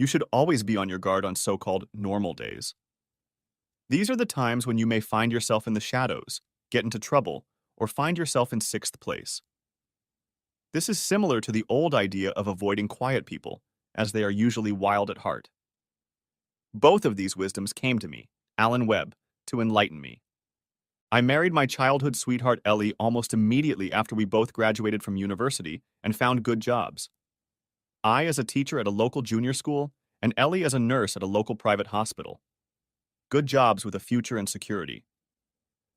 You should always be on your guard on so-called normal days. These are the times when you may find yourself in the shadows, get into trouble, or find yourself in sixth place. This is similar to the old idea of avoiding quiet people, as they are usually wild at heart. Both of these wisdoms came to me, Alan Webb, to enlighten me. I married my childhood sweetheart Ellie almost immediately after we both graduated from university and found good jobs. I as a teacher at a local junior school, and Ellie as a nurse at a local private hospital. Good jobs with a future and security.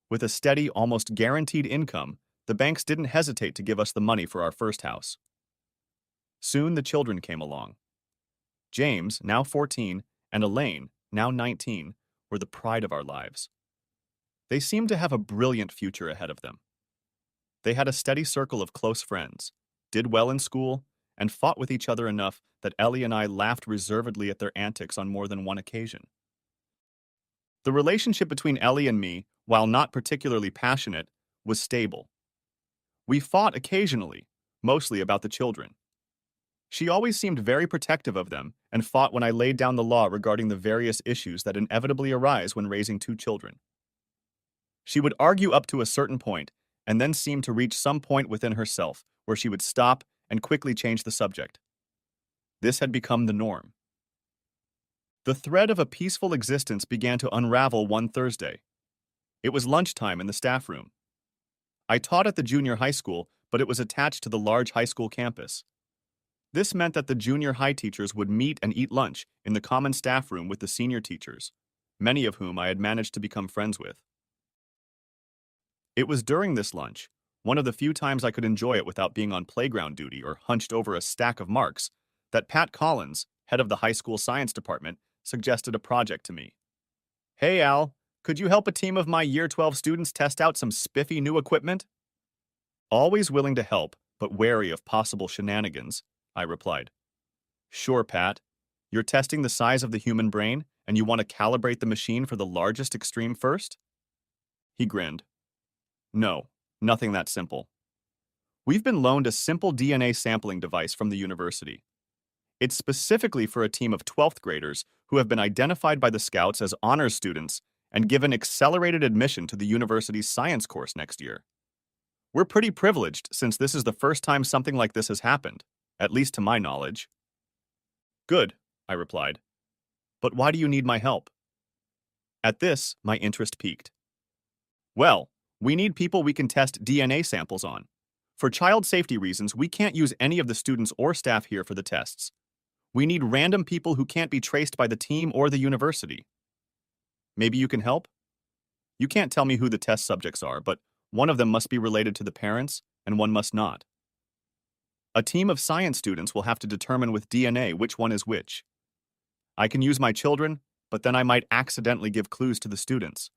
With a steady, almost guaranteed income, the banks didn't hesitate to give us the money for our first house. Soon the children came along. James, now 14, and Elaine, now 19, were the pride of our lives. They seemed to have a brilliant future ahead of them. They had a steady circle of close friends, did well in school, and fought with each other enough that Ellie and I laughed reservedly at their antics on more than one occasion. The relationship between Ellie and me, while not particularly passionate, was stable. We fought occasionally, mostly about the children. She always seemed very protective of them and fought when I laid down the law regarding the various issues that inevitably arise when raising two children. She would argue up to a certain point and then seem to reach some point within herself where she would stop and quickly change the subject. This had become the norm. The thread of a peaceful existence began to unravel one Thursday. It was lunchtime in the staff room. I taught at the junior high school, but it was attached to the large high school campus. This meant that the junior high teachers would meet and eat lunch in the common staff room with the senior teachers, many of whom I had managed to become friends with. It was during this lunch, one of the few times I could enjoy it without being on playground duty or hunched over a stack of marks, that Pat Collins, head of the high school science department, suggested a project to me. "Hey Al, could you help a team of my Year 12 students test out some spiffy new equipment?" Always willing to help, but wary of possible shenanigans, I replied. "Sure, Pat. You're testing the size of the human brain, and you want to calibrate the machine for the largest extreme first?" He grinned. "No, nothing that simple. We've been loaned a simple DNA sampling device from the university. It's specifically for a team of 12th graders who have been identified by the Scouts as honors students and given accelerated admission to the university's science course next year. We're pretty privileged since this is the first time something like this has happened, at least to my knowledge." "Good," I replied. "But why do you need my help?" At this, my interest piqued. "Well, we need people we can test DNA samples on. For child safety reasons, we can't use any of the students or staff here for the tests. We need random people who can't be traced by the team or the university. Maybe you can help? You can't tell me who the test subjects are, but one of them must be related to the parents, and one must not. A team of science students will have to determine with DNA which one is which. I can use my children, but then I might accidentally give clues to the students.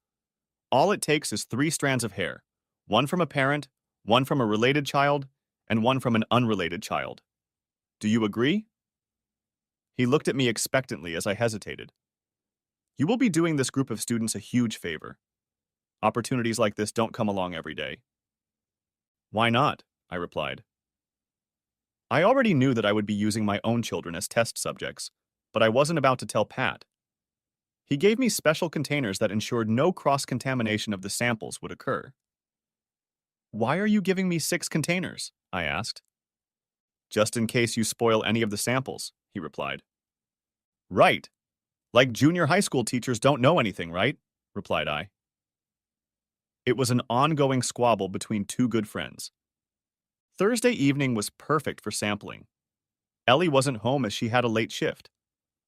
All it takes is 3 strands of hair, one from a parent, one from a related child, and one from an unrelated child. Do you agree?" He looked at me expectantly as I hesitated. "You will be doing this group of students a huge favor. Opportunities like this don't come along every day." "Why not?" I replied. I already knew that I would be using my own children as test subjects, but I wasn't about to tell Pat. He gave me special containers that ensured no cross-contamination of the samples would occur. "Why are you giving me 6 containers?" I asked. "Just in case you spoil any of the samples," he replied. "Right. Like junior high school teachers don't know anything, right?" replied I. It was an ongoing squabble between 2 good friends. Thursday evening was perfect for sampling. Ellie wasn't home as she had a late shift.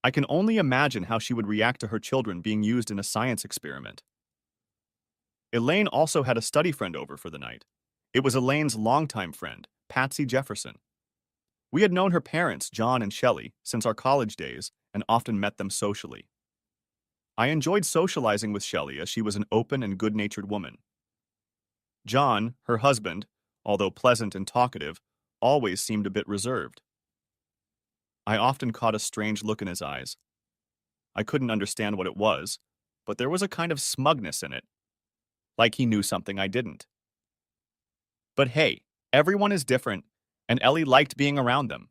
I can only imagine how she would react to her children being used in a science experiment. Elaine also had a study friend over for the night. It was Elaine's longtime friend, Patsy Jefferson. We had known her parents, John and Shelley, since our college days and often met them socially. I enjoyed socializing with Shelley as she was an open and good-natured woman. John, her husband, although pleasant and talkative, always seemed a bit reserved. I often caught a strange look in his eyes. I couldn't understand what it was, but there was a kind of smugness in it, like he knew something I didn't. But hey, everyone is different, and Ellie liked being around them.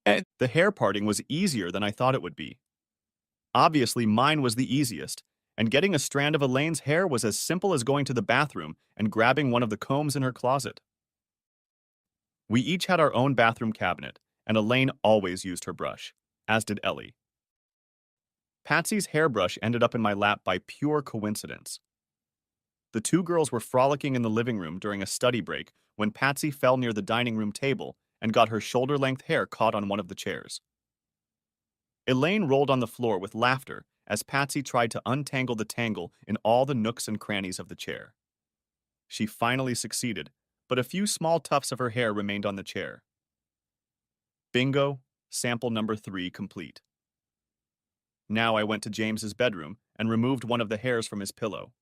The hair parting was easier than I thought it would be. Obviously, mine was the easiest, and getting a strand of Elaine's hair was as simple as going to the bathroom and grabbing one of the combs in her closet. We each had our own bathroom cabinet, and Elaine always used her brush, as did Ellie. Patsy's hairbrush ended up in my lap by pure coincidence. The two girls were frolicking in the living room during a study break when Patsy fell near the dining room table and got her shoulder-length hair caught on one of the chairs. Elaine rolled on the floor with laughter as Patsy tried to untangle the tangle in all the nooks and crannies of the chair. She finally succeeded, but a few small tufts of her hair remained on the chair. Bingo, sample number 3 complete. Now I went to James's bedroom and removed one of the hairs from his pillow.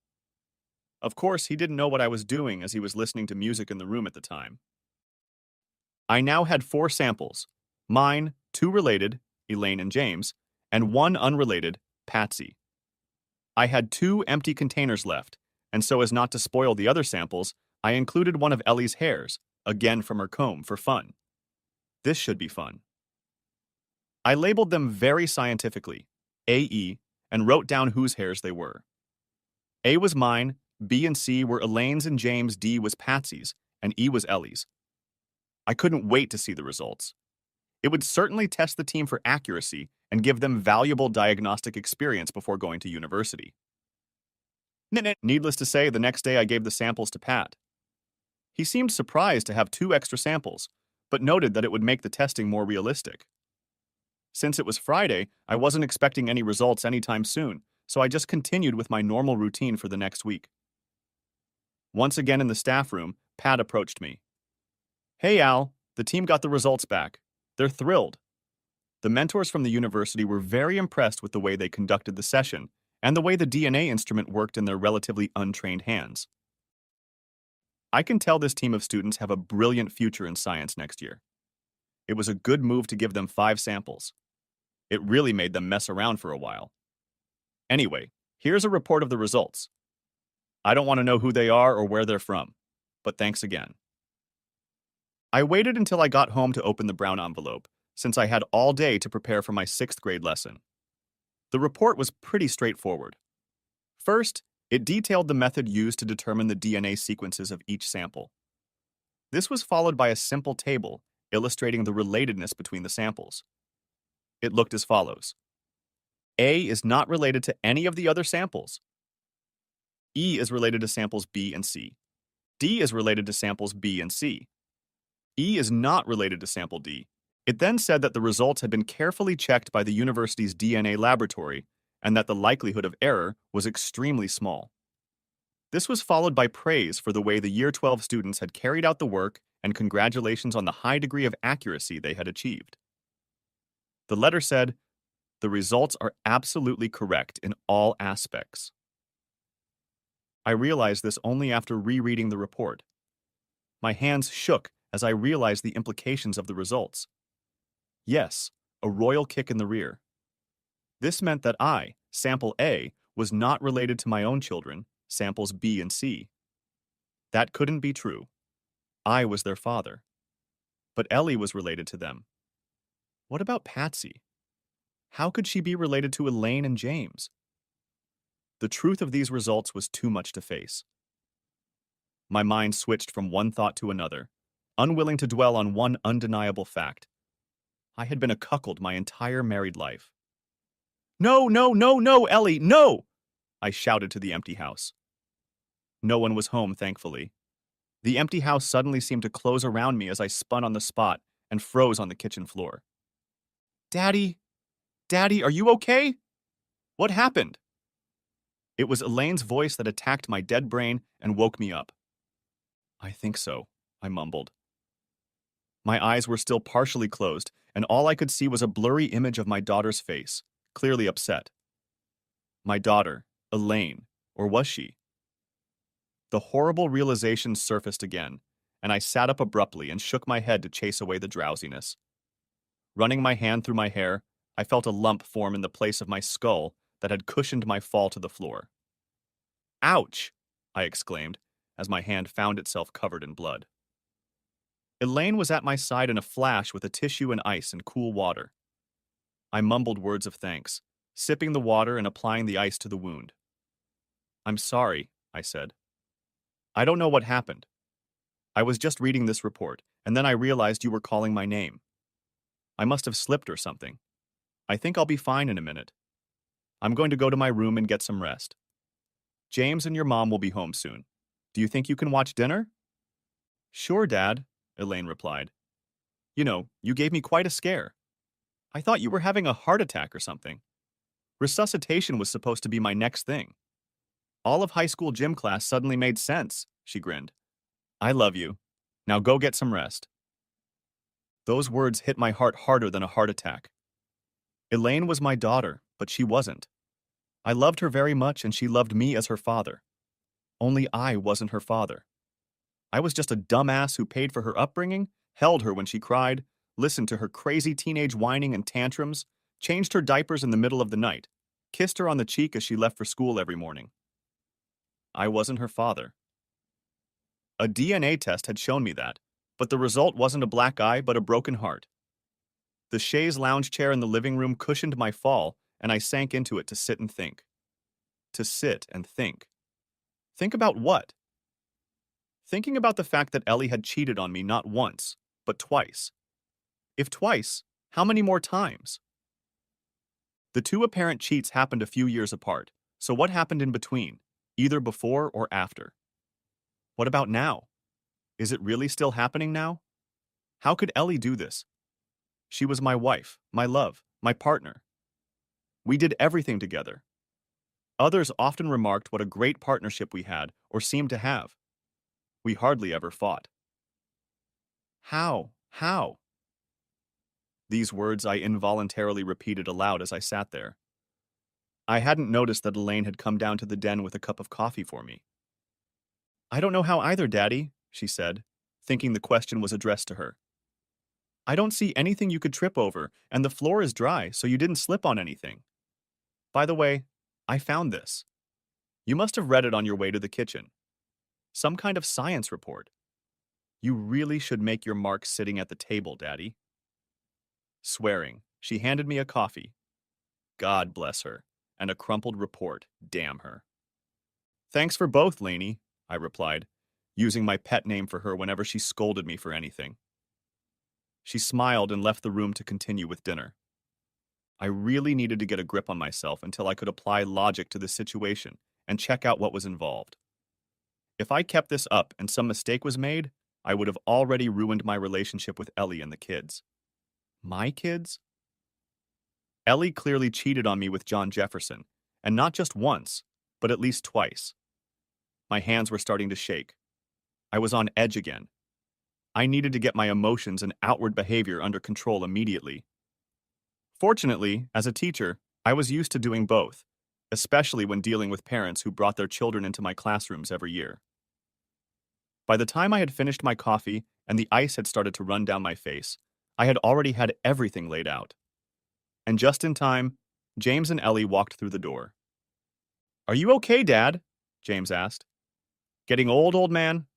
Of course, he didn't know what I was doing as he was listening to music in the room at the time. I now had 4 samples, mine, 2 related, Elaine and James, and 1 unrelated, Patsy. I had 2 empty containers left, and so as not to spoil the other samples, I included one of Ellie's hairs, again from her comb, for fun. This should be fun. I labeled them very scientifically, AE, and wrote down whose hairs they were. A was mine, B and C were Elaine's and James', D was Patsy's, and E was Ellie's. I couldn't wait to see the results. It would certainly test the team for accuracy and give them valuable diagnostic experience before going to university. Needless to say, the next day I gave the samples to Pat. He seemed surprised to have 2 extra samples, but noted that it would make the testing more realistic. Since it was Friday, I wasn't expecting any results anytime soon, so I just continued with my normal routine for the next week. Once again in the staff room, Pat approached me. "Hey Al, the team got the results back. They're thrilled." The mentors from the university were very impressed with the way they conducted the session and the way the DNA instrument worked in their relatively untrained hands. I can tell this team of students have a brilliant future in science next year. It was a good move to give them 5 samples. It really made them mess around for a while. Anyway, here's a report of the results. I don't want to know who they are or where they're from, but thanks again. I waited until I got home to open the brown envelope, since I had all day to prepare for my 6th grade lesson. The report was pretty straightforward. First, it detailed the method used to determine the DNA sequences of each sample. This was followed by a simple table illustrating the relatedness between the samples. It looked as follows. A is not related to any of the other samples. E is related to samples B and C. D is related to samples B and C. E is not related to sample D. It then said that the results had been carefully checked by the university's DNA laboratory and that the likelihood of error was extremely small. This was followed by praise for the way the Year 12 students had carried out the work and congratulations on the high degree of accuracy they had achieved. The letter said, "The results are absolutely correct in all aspects." I realized this only after rereading the report. My hands shook as I realized the implications of the results. Yes, a royal kick in the rear. This meant that I, sample A, was not related to my own children, samples B and C. That couldn't be true. I was their father. But Ellie was related to them. What about Patsy? How could she be related to Elaine and James? The truth of these results was too much to face. My mind switched from one thought to another, unwilling to dwell on one undeniable fact. I had been a cuckold my entire married life. "No, no, no, no, Ellie, no!" I shouted to the empty house. No one was home, thankfully. The empty house suddenly seemed to close around me as I spun on the spot and froze on the kitchen floor. "Daddy? Daddy, are you okay? What happened?" It was Elaine's voice that attacked my dead brain and woke me up. "I think so," I mumbled. My eyes were still partially closed, and all I could see was a blurry image of my daughter's face, clearly upset. My daughter, Elaine, or was she? The horrible realization surfaced again, and I sat up abruptly and shook my head to chase away the drowsiness. Running my hand through my hair, I felt a lump form in the place of my skull that had cushioned my fall to the floor. "Ouch!" I exclaimed, as my hand found itself covered in blood. Elaine was at my side in a flash with a tissue and ice and cool water. I mumbled words of thanks, sipping the water and applying the ice to the wound. "I'm sorry," I said. "I don't know what happened. I was just reading this report, and then I realized you were calling my name. I must have slipped or something. I think I'll be fine in a minute. I'm going to go to my room and get some rest. James and your mom will be home soon. Do you think you can watch dinner?" "Sure, Dad," Elaine replied. "You know, you gave me quite a scare. I thought you were having a heart attack or something. Resuscitation was supposed to be my next thing." All of high school gym class suddenly made sense, she grinned. "I love you. Now go get some rest." Those words hit my heart harder than a heart attack. Elaine was my daughter, but she wasn't. I loved her very much and she loved me as her father. Only I wasn't her father. I was just a dumbass who paid for her upbringing, held her when she cried, listened to her crazy teenage whining and tantrums, changed her diapers in the middle of the night, kissed her on the cheek as she left for school every morning. I wasn't her father. A DNA test had shown me that, but the result wasn't a black eye but a broken heart. The chaise lounge chair in the living room cushioned my fall, and I sank into it to sit and think. To sit and think. Think about what? Thinking about the fact that Ellie had cheated on me not once, but twice. If twice, how many more times? The two apparent cheats happened a few years apart, so what happened in between, either before or after? What about now? Is it really still happening now? How could Ellie do this? She was my wife, my love, my partner. We did everything together. Others often remarked what a great partnership we had or seemed to have. We hardly ever fought. How? How? These words I involuntarily repeated aloud as I sat there. I hadn't noticed that Elaine had come down to the den with a cup of coffee for me. "I don't know how either, Daddy," she said, thinking the question was addressed to her. "I don't see anything you could trip over, and the floor is dry, so you didn't slip on anything. By the way, I found this. You must have read it on your way to the kitchen. Some kind of science report. You really should make your mark sitting at the table, Daddy." Swearing, she handed me a coffee. God bless her, and a crumpled report, damn her. "Thanks for both, Lainey," I replied, using my pet name for her whenever she scolded me for anything. She smiled and left the room to continue with dinner. I really needed to get a grip on myself until I could apply logic to the situation and check out what was involved. If I kept this up and some mistake was made, I would have already ruined my relationship with Ellie and the kids. My kids? Ellie clearly cheated on me with John Jefferson, and not just once, but at least twice. My hands were starting to shake. I was on edge again. I needed to get my emotions and outward behavior under control immediately. Fortunately, as a teacher, I was used to doing both, especially when dealing with parents who brought their children into my classrooms every year. By the time I had finished my coffee and the ice had started to run down my face, I had already had everything laid out. And just in time, James and Ellie walked through the door. "Are you okay, Dad?" James asked. "Getting old man?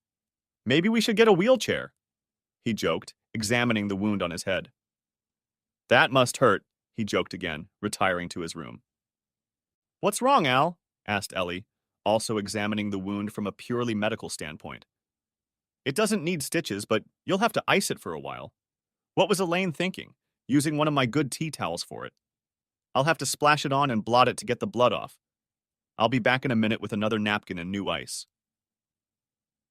Maybe we should get a wheelchair," he joked, examining the wound on his head. "That must hurt," he joked again, retiring to his room. "What's wrong, Al?" asked Ellie, also examining the wound from a purely medical standpoint. "It doesn't need stitches, but you'll have to ice it for a while. What was Elaine thinking, using one of my good tea towels for it? I'll have to splash it on and blot it to get the blood off. I'll be back in a minute with another napkin and new ice."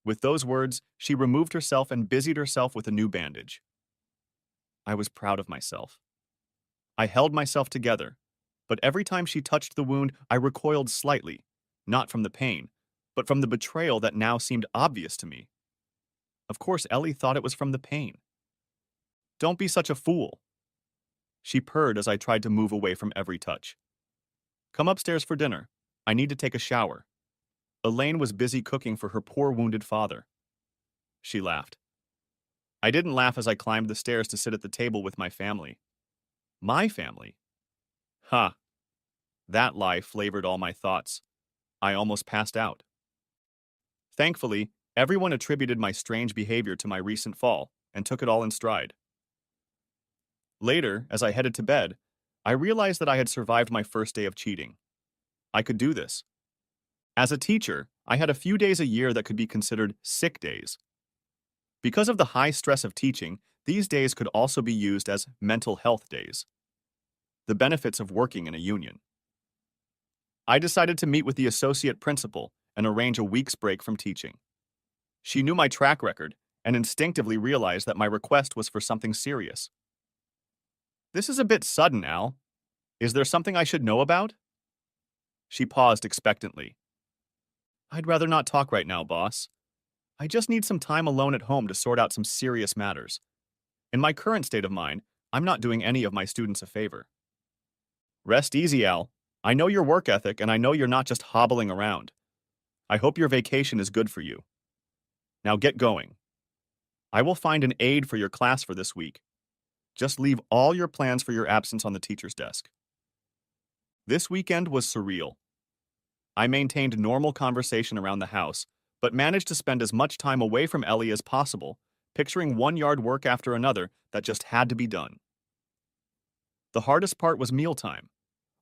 With those words, she removed herself and busied herself with a new bandage. I was proud of myself. I held myself together, but every time she touched the wound, I recoiled slightly, not from the pain, but from the betrayal that now seemed obvious to me. Of course, Ellie thought it was from the pain. "Don't be such a fool." She purred as I tried to move away from every touch. "Come upstairs for dinner. I need to take a shower." Elaine was busy cooking for her poor wounded father. She laughed. I didn't laugh as I climbed the stairs to sit at the table with my family. My family? Ha! That lie flavored all my thoughts. I almost passed out. Thankfully, everyone attributed my strange behavior to my recent fall, and took it all in stride. Later, as I headed to bed, I realized that I had survived my first day of cheating. I could do this. As a teacher, I had a few days a year that could be considered sick days. Because of the high stress of teaching, these days could also be used as mental health days. The benefits of working in a union. I decided to meet with the associate principal and arrange a week's break from teaching. She knew my track record and instinctively realized that my request was for something serious. This is a bit sudden, Al. Is there something I should know about? She paused expectantly. I'd rather not talk right now, boss. I just need some time alone at home to sort out some serious matters. In my current state of mind, I'm not doing any of my students a favor. Rest easy, Al. I know your work ethic and I know you're not just hobbling around. I hope your vacation is good for you. Now get going. I will find an aide for your class for this week. Just leave all your plans for your absence on the teacher's desk. This weekend was surreal. I maintained normal conversation around the house, but managed to spend as much time away from Ellie as possible, picturing one-yard work after another that just had to be done. The hardest part was mealtime,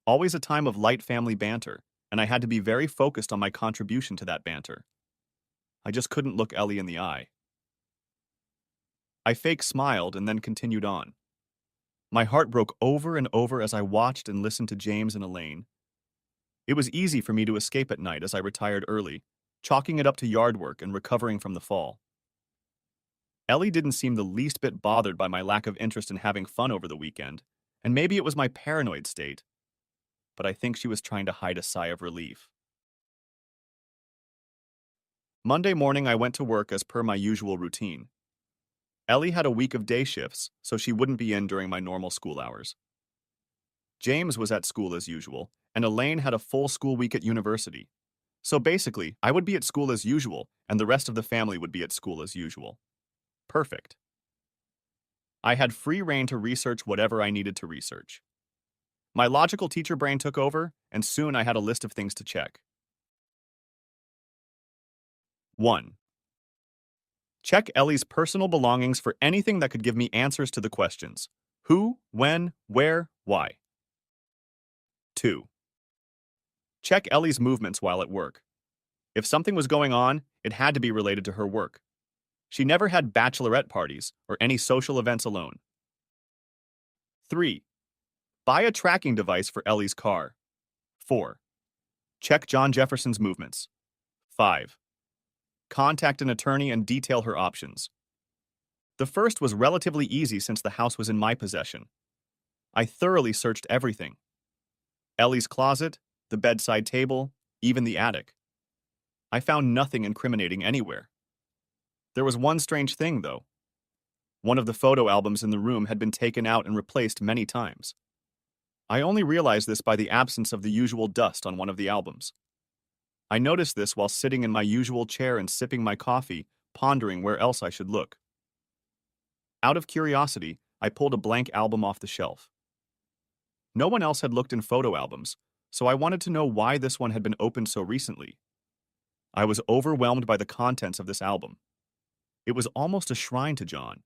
always a time of light family banter, and I had to be very focused on my contribution to that banter. I just couldn't look Ellie in the eye. I fake smiled and then continued on. My heart broke over and over as I watched and listened to James and Elaine. It was easy for me to escape at night as I retired early, chalking it up to yard work and recovering from the fall. Ellie didn't seem the least bit bothered by my lack of interest in having fun over the weekend, and maybe it was my paranoid state, but I think she was trying to hide a sigh of relief. Monday morning I went to work as per my usual routine. Ellie had a week of day shifts, so she wouldn't be in during my normal school hours. James was at school as usual, and Elaine had a full school week at university. So basically, I would be at school as usual, and the rest of the family would be at school as usual. Perfect. I had free rein to research whatever I needed to research. My logical teacher brain took over, and soon I had a list of things to check. 1. Check Ellie's personal belongings for anything that could give me answers to the questions: who, when, where, why. 2. Check Ellie's movements while at work. If something was going on, it had to be related to her work. She never had bachelorette parties or any social events alone. 3. Buy a tracking device for Ellie's car. 4. Check John Jefferson's movements. 5. Contact an attorney and detail her options. The first was relatively easy since the house was in my possession. I thoroughly searched everything: Ellie's closet, the bedside table, even the attic. I found nothing incriminating anywhere. There was one strange thing, though. One of the photo albums in the room had been taken out and replaced many times. I only realized this by the absence of the usual dust on one of the albums. I noticed this while sitting in my usual chair and sipping my coffee, pondering where else I should look. Out of curiosity, I pulled a blank album off the shelf. No one else had looked in photo albums, so I wanted to know why this one had been opened so recently. I was overwhelmed by the contents of this album. It was almost a shrine to John.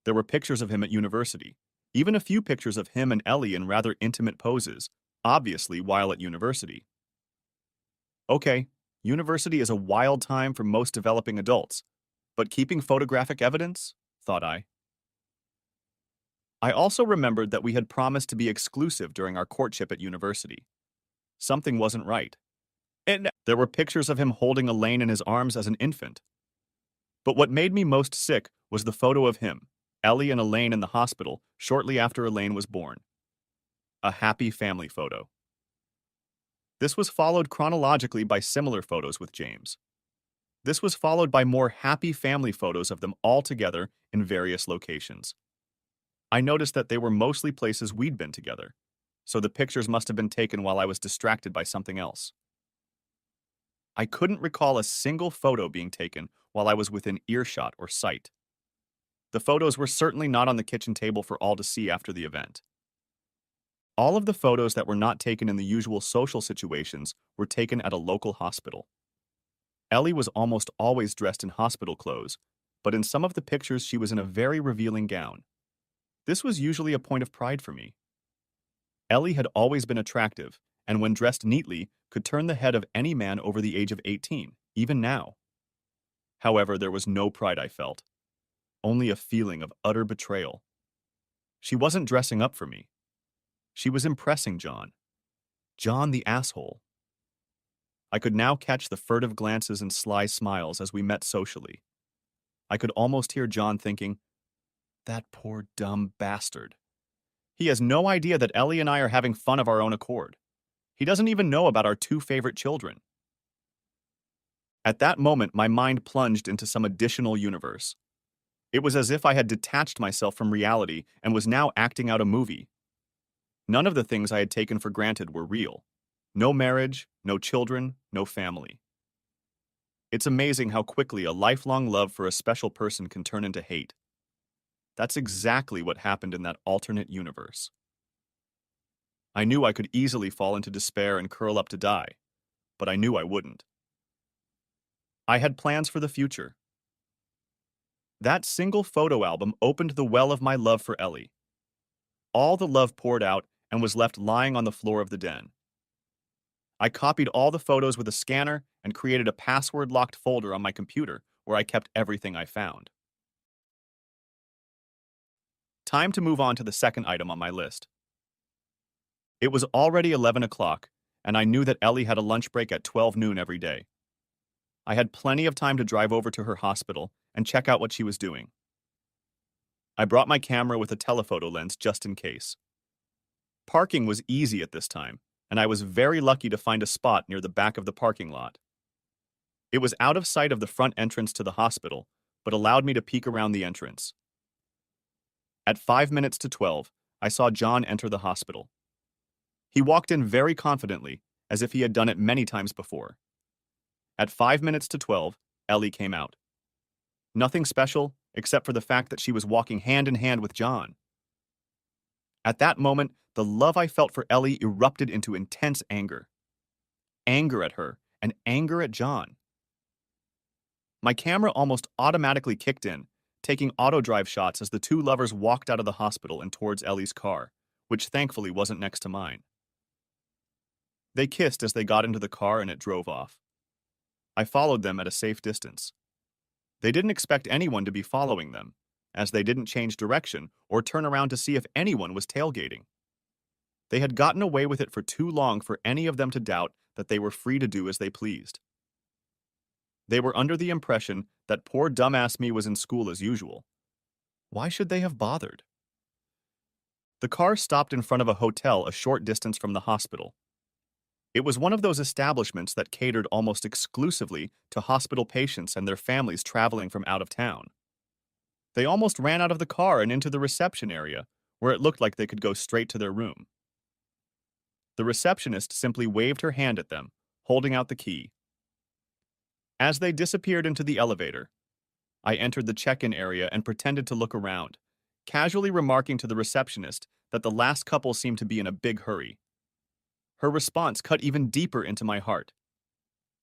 There were pictures of him at university, even a few pictures of him and Ellie in rather intimate poses, obviously while at university. Okay, university is a wild time for most developing adults, but keeping photographic evidence? Thought I. I also remembered that we had promised to be exclusive during our courtship at university. Something wasn't right. And there were pictures of him holding Elaine in his arms as an infant. But what made me most sick was the photo of him, Ellie and Elaine in the hospital shortly after Elaine was born. A happy family photo. This was followed chronologically by similar photos with James. This was followed by more happy family photos of them all together in various locations. I noticed that they were mostly places we'd been together, so the pictures must have been taken while I was distracted by something else. I couldn't recall a single photo being taken while I was within earshot or sight. The photos were certainly not on the kitchen table for all to see after the event. All of the photos that were not taken in the usual social situations were taken at a local hospital. Ellie was almost always dressed in hospital clothes, but in some of the pictures she was in a very revealing gown. This was usually a point of pride for me. Ellie had always been attractive, and when dressed neatly, could turn the head of any man over the age of 18, even now. However, there was no pride I felt, only a feeling of utter betrayal. She wasn't dressing up for me. She was impressing John. John the asshole. I could now catch the furtive glances and sly smiles as we met socially. I could almost hear John thinking, "That poor dumb bastard. He has no idea that Ellie and I are having fun of our own accord. He doesn't even know about our two favorite children." At that moment, my mind plunged into some additional universe. It was as if I had detached myself from reality and was now acting out a movie. None of the things I had taken for granted were real. No marriage, no children, no family. It's amazing how quickly a lifelong love for a special person can turn into hate. That's exactly what happened in that alternate universe. I knew I could easily fall into despair and curl up to die, but I knew I wouldn't. I had plans for the future. That single photo album opened the well of my love for Ellie. All the love poured out and was left lying on the floor of the den. I copied all the photos with a scanner and created a password-locked folder on my computer where I kept everything I found. Time to move on to the second item on my list. It was already 11 o'clock, and I knew that Ellie had a lunch break at 12 noon every day. I had plenty of time to drive over to her hospital and check out what she was doing. I brought my camera with a telephoto lens just in case. Parking was easy at this time, and I was very lucky to find a spot near the back of the parking lot. It was out of sight of the front entrance to the hospital, but allowed me to peek around the entrance. At 5 minutes to 12, I saw John enter the hospital. He walked in very confidently, as if he had done it many times before. At 5 minutes to 12, Ellie came out. Nothing special, except for the fact that she was walking hand in hand with John. At that moment, the love I felt for Ellie erupted into intense anger. Anger at her, and anger at John. My camera almost automatically kicked in, taking auto-drive shots as the two lovers walked out of the hospital and towards Ellie's car, which thankfully wasn't next to mine. They kissed as they got into the car and it drove off. I followed them at a safe distance. They didn't expect anyone to be following them, as they didn't change direction or turn around to see if anyone was tailgating. They had gotten away with it for too long for any of them to doubt that they were free to do as they pleased. They were under the impression that poor dumbass me was in school as usual. Why should they have bothered? The car stopped in front of a hotel a short distance from the hospital. It was one of those establishments that catered almost exclusively to hospital patients and their families traveling from out of town. They almost ran out of the car and into the reception area, where it looked like they could go straight to their room. The receptionist simply waved her hand at them, holding out the key. As they disappeared into the elevator, I entered the check-in area and pretended to look around, casually remarking to the receptionist that the last couple seemed to be in a big hurry. Her response cut even deeper into my heart.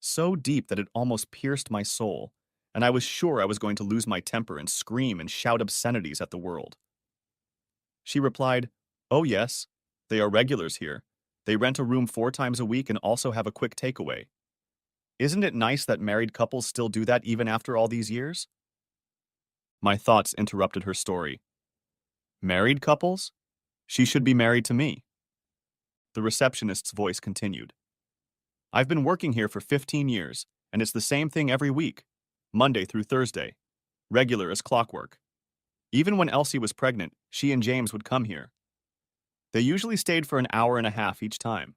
So deep that it almost pierced my soul, and I was sure I was going to lose my temper and scream and shout obscenities at the world. She replied, "Oh yes, they are regulars here. They rent a room 4 times a week and also have a quick takeaway. Isn't it nice that married couples still do that even after all these years?" My thoughts interrupted her story. Married couples? She should be married to me. The receptionist's voice continued. I've been working here for 15 years, and it's the same thing every week, Monday through Thursday, regular as clockwork. Even when Elsie was pregnant, she and James would come here. They usually stayed for an hour and a half each time.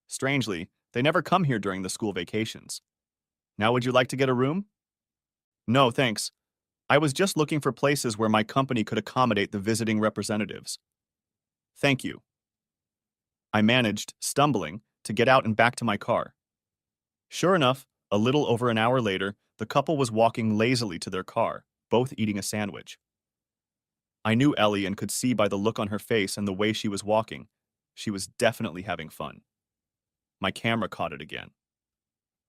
Strangely, they never come here during the school vacations. Now would you like to get a room? No, thanks. I was just looking for places where my company could accommodate the visiting representatives. Thank you. I managed, stumbling, to get out and back to my car. Sure enough, a little over an hour later, the couple was walking lazily to their car, both eating a sandwich. I knew Ellie and could see by the look on her face and the way she was walking, she was definitely having fun. My camera caught it again.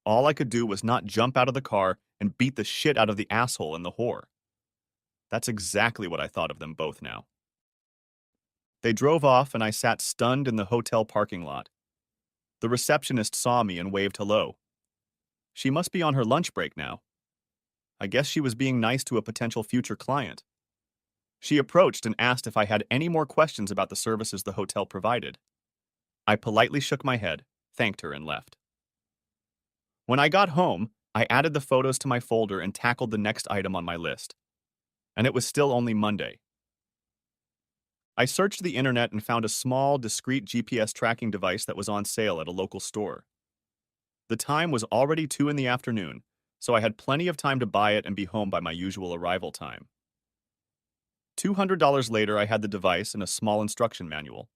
all I could do was not jump out of the car and beat the shit out of the asshole and the whore. That's exactly what I thought of them both now. They drove off, and I sat stunned in the hotel parking lot. The receptionist saw me and waved hello. She must be on her lunch break now. I guess she was being nice to a potential future client. She approached and asked if I had any more questions about the services the hotel provided. I politely shook my head, thanked her, and left. When I got home, I added the photos to my folder and tackled the next item on my list. And it was still only Monday. I searched the internet and found a small, discreet GPS tracking device that was on sale at a local store. The time was already 2 in the afternoon, so I had plenty of time to buy it and be home by my usual arrival time. $200 later, I had the device and a small instruction manual.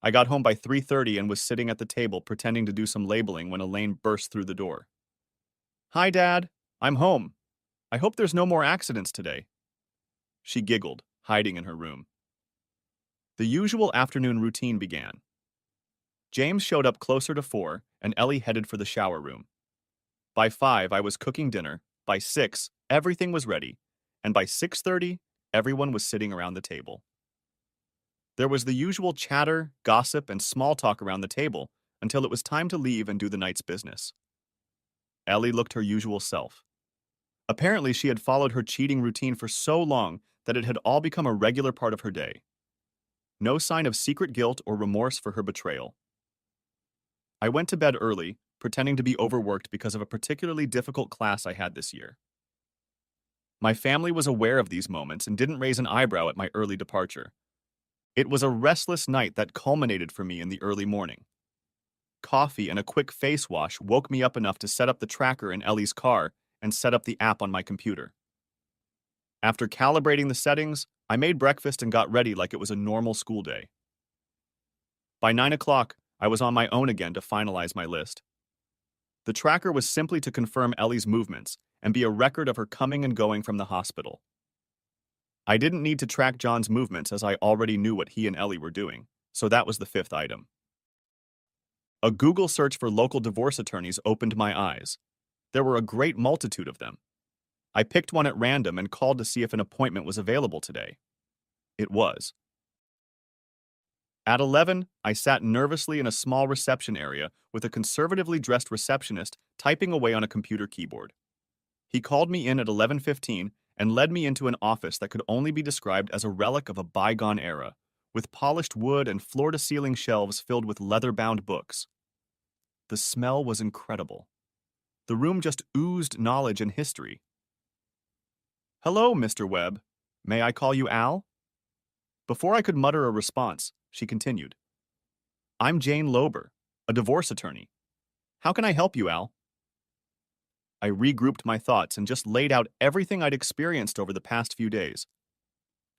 I got home by 3:30 and was sitting at the table pretending to do some labeling when Elaine burst through the door. "Hi, Dad. I'm home. I hope there's no more accidents today." She giggled, hiding in her room. The usual afternoon routine began. James showed up closer to 4, and Ellie headed for the shower room. By 5, I was cooking dinner. By 6, everything was ready. And by 6:30, everyone was sitting around the table. There was the usual chatter, gossip, and small talk around the table until it was time to leave and do the night's business. Ellie looked her usual self. Apparently, she had followed her cheating routine for so long that it had all become a regular part of her day. No sign of secret guilt or remorse for her betrayal. I went to bed early, pretending to be overworked because of a particularly difficult class I had this year. My family was aware of these moments and didn't raise an eyebrow at my early departure. It was a restless night that culminated for me in the early morning. Coffee and a quick face wash woke me up enough to set up the tracker in Ellie's car and set up the app on my computer. After calibrating the settings, I made breakfast and got ready like it was a normal school day. By 9 o'clock, I was on my own again to finalize my list. The tracker was simply to confirm Ellie's movements and be a record of her coming and going from the hospital. I didn't need to track John's movements as I already knew what he and Ellie were doing, so that was the 5th item. A Google search for local divorce attorneys opened my eyes. There were a great multitude of them. I picked one at random and called to see if an appointment was available today. It was. At 11, I sat nervously in a small reception area with a conservatively dressed receptionist typing away on a computer keyboard. He called me in at 11:15 and led me into an office that could only be described as a relic of a bygone era, with polished wood and floor-to-ceiling shelves filled with leather-bound books. The smell was incredible. The room just oozed knowledge and history. "Hello, Mr. Webb. May I call you Al?" Before I could mutter a response, she continued. "I'm Jane Lober, a divorce attorney. How can I help you, Al?" I regrouped my thoughts and just laid out everything I'd experienced over the past few days.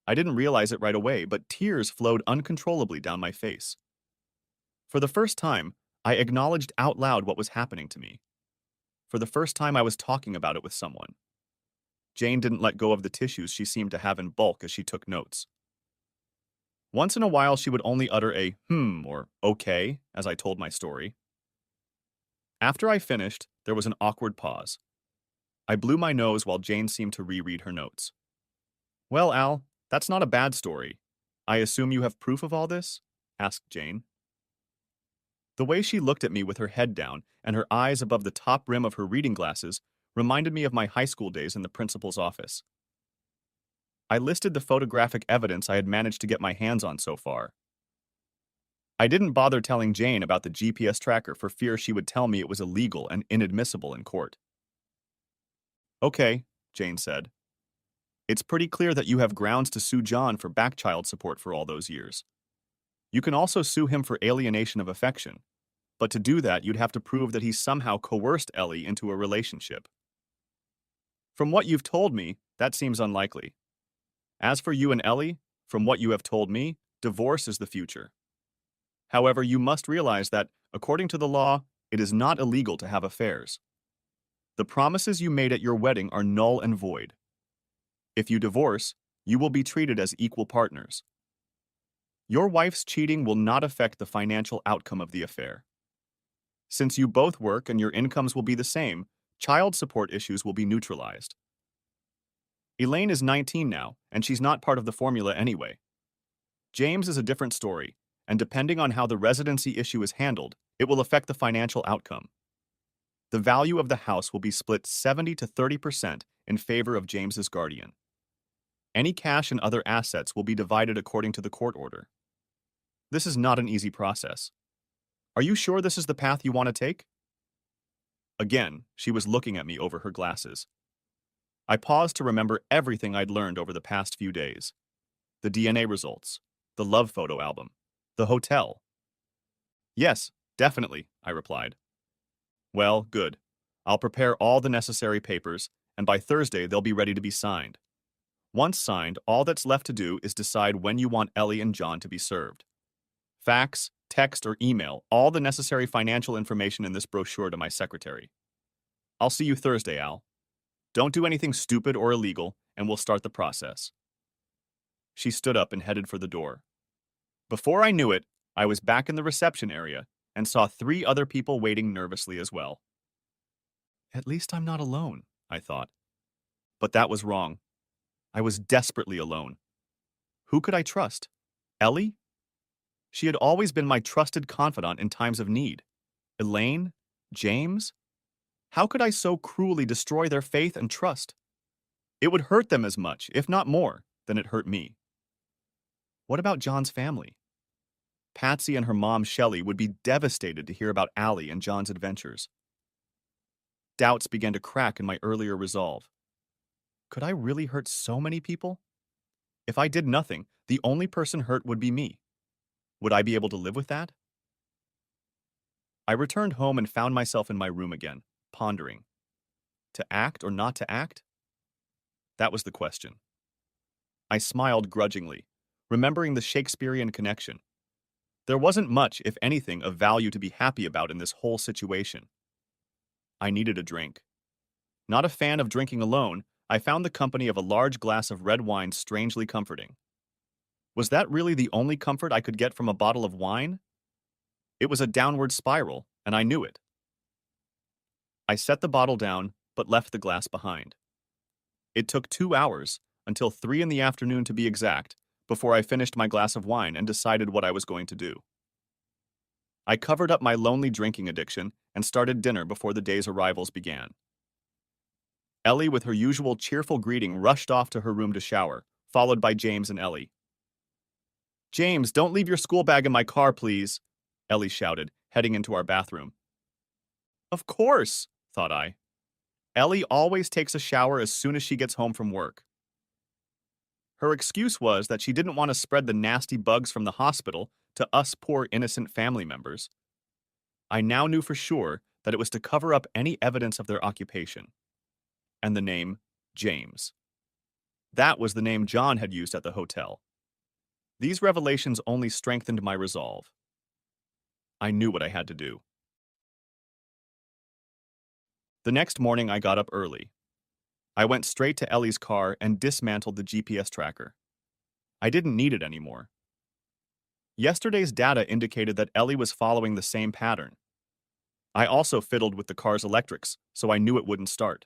I didn't realize it right away, but tears flowed uncontrollably down my face. For the first time, I acknowledged out loud what was happening to me. For the first time, I was talking about it with someone. Jane didn't let go of the tissues she seemed to have in bulk as she took notes. Once in a while, she would only utter a or okay as I told my story. After I finished, there was an awkward pause. I blew my nose while Jane seemed to reread her notes. "Well, Al, that's not a bad story. I assume you have proof of all this?" asked Jane. The way she looked at me with her head down and her eyes above the top rim of her reading glasses reminded me of my high school days in the principal's office. I listed the photographic evidence I had managed to get my hands on so far. I didn't bother telling Jane about the GPS tracker for fear she would tell me it was illegal and inadmissible in court. "Okay," Jane said. "It's pretty clear that you have grounds to sue John for back child support for all those years. You can also sue him for alienation of affection, but to do that you'd have to prove that he somehow coerced Ellie into a relationship. From what you've told me, that seems unlikely. As for you and Ellie, from what you have told me, divorce is the future. However, you must realize that, according to the law, it is not illegal to have affairs. The promises you made at your wedding are null and void. If you divorce, you will be treated as equal partners. Your wife's cheating will not affect the financial outcome of the affair. Since you both work and your incomes will be the same, child support issues will be neutralized. Elaine is 19 now, and she's not part of the formula anyway. James is a different story, and depending on how the residency issue is handled, it will affect the financial outcome. The value of the house will be split 70 to 30% in favor of James's guardian. Any cash and other assets will be divided according to the court order. This is not an easy process. Are you sure this is the path you want to take? Again, she was looking at me over her glasses. I paused to remember everything I'd learned over the past few days. The DNA results, the love photo album, the hotel. Yes, definitely, I replied. Well, good. I'll prepare all the necessary papers, and by Thursday they'll be ready to be signed. Once signed, all that's left to do is decide when you want Ellie and John to be served. Fax, text, or email all the necessary financial information in this brochure to my secretary. I'll see you Thursday, Al. Don't do anything stupid or illegal, and we'll start the process. She stood up and headed for the door. Before I knew it, I was back in the reception area and saw 3 other people waiting nervously as well. At least I'm not alone, I thought. But that was wrong. I was desperately alone. Who could I trust? Ellie? She had always been my trusted confidant in times of need. Elaine? James? How could I so cruelly destroy their faith and trust? It would hurt them as much, if not more, than it hurt me. What about John's family? Patsy and her mom, Shelley, would be devastated to hear about Allie and John's adventures. Doubts began to crack in my earlier resolve. Could I really hurt so many people? If I did nothing, the only person hurt would be me. Would I be able to live with that? I returned home and found myself in my room again, pondering. To act or not to act? That was the question. I smiled grudgingly, remembering the Shakespearean connection. There wasn't much, if anything, of value to be happy about in this whole situation. I needed a drink. Not a fan of drinking alone, I found the company of a large glass of red wine strangely comforting. Was that really the only comfort I could get from a bottle of wine? It was a downward spiral, and I knew it. I set the bottle down, but left the glass behind. It took 2 hours, until 3 in the afternoon to be exact, before I finished my glass of wine and decided what I was going to do. I covered up my lonely drinking addiction and started dinner before the day's arrivals began. Ellie, with her usual cheerful greeting, rushed off to her room to shower, followed by James and Ellie. "James, don't leave your school bag in my car, please," Ellie shouted, heading into our bathroom. Of course, thought I. Ellie always takes a shower as soon as she gets home from work. Her excuse was that she didn't want to spread the nasty bugs from the hospital to us poor innocent family members. I now knew for sure that it was to cover up any evidence of their occupation. And the name James. That was the name John had used at the hotel. These revelations only strengthened my resolve. I knew what I had to do. The next morning I got up early. I went straight to Ellie's car and dismantled the GPS tracker. I didn't need it anymore. Yesterday's data indicated that Ellie was following the same pattern. I also fiddled with the car's electrics, so I knew it wouldn't start.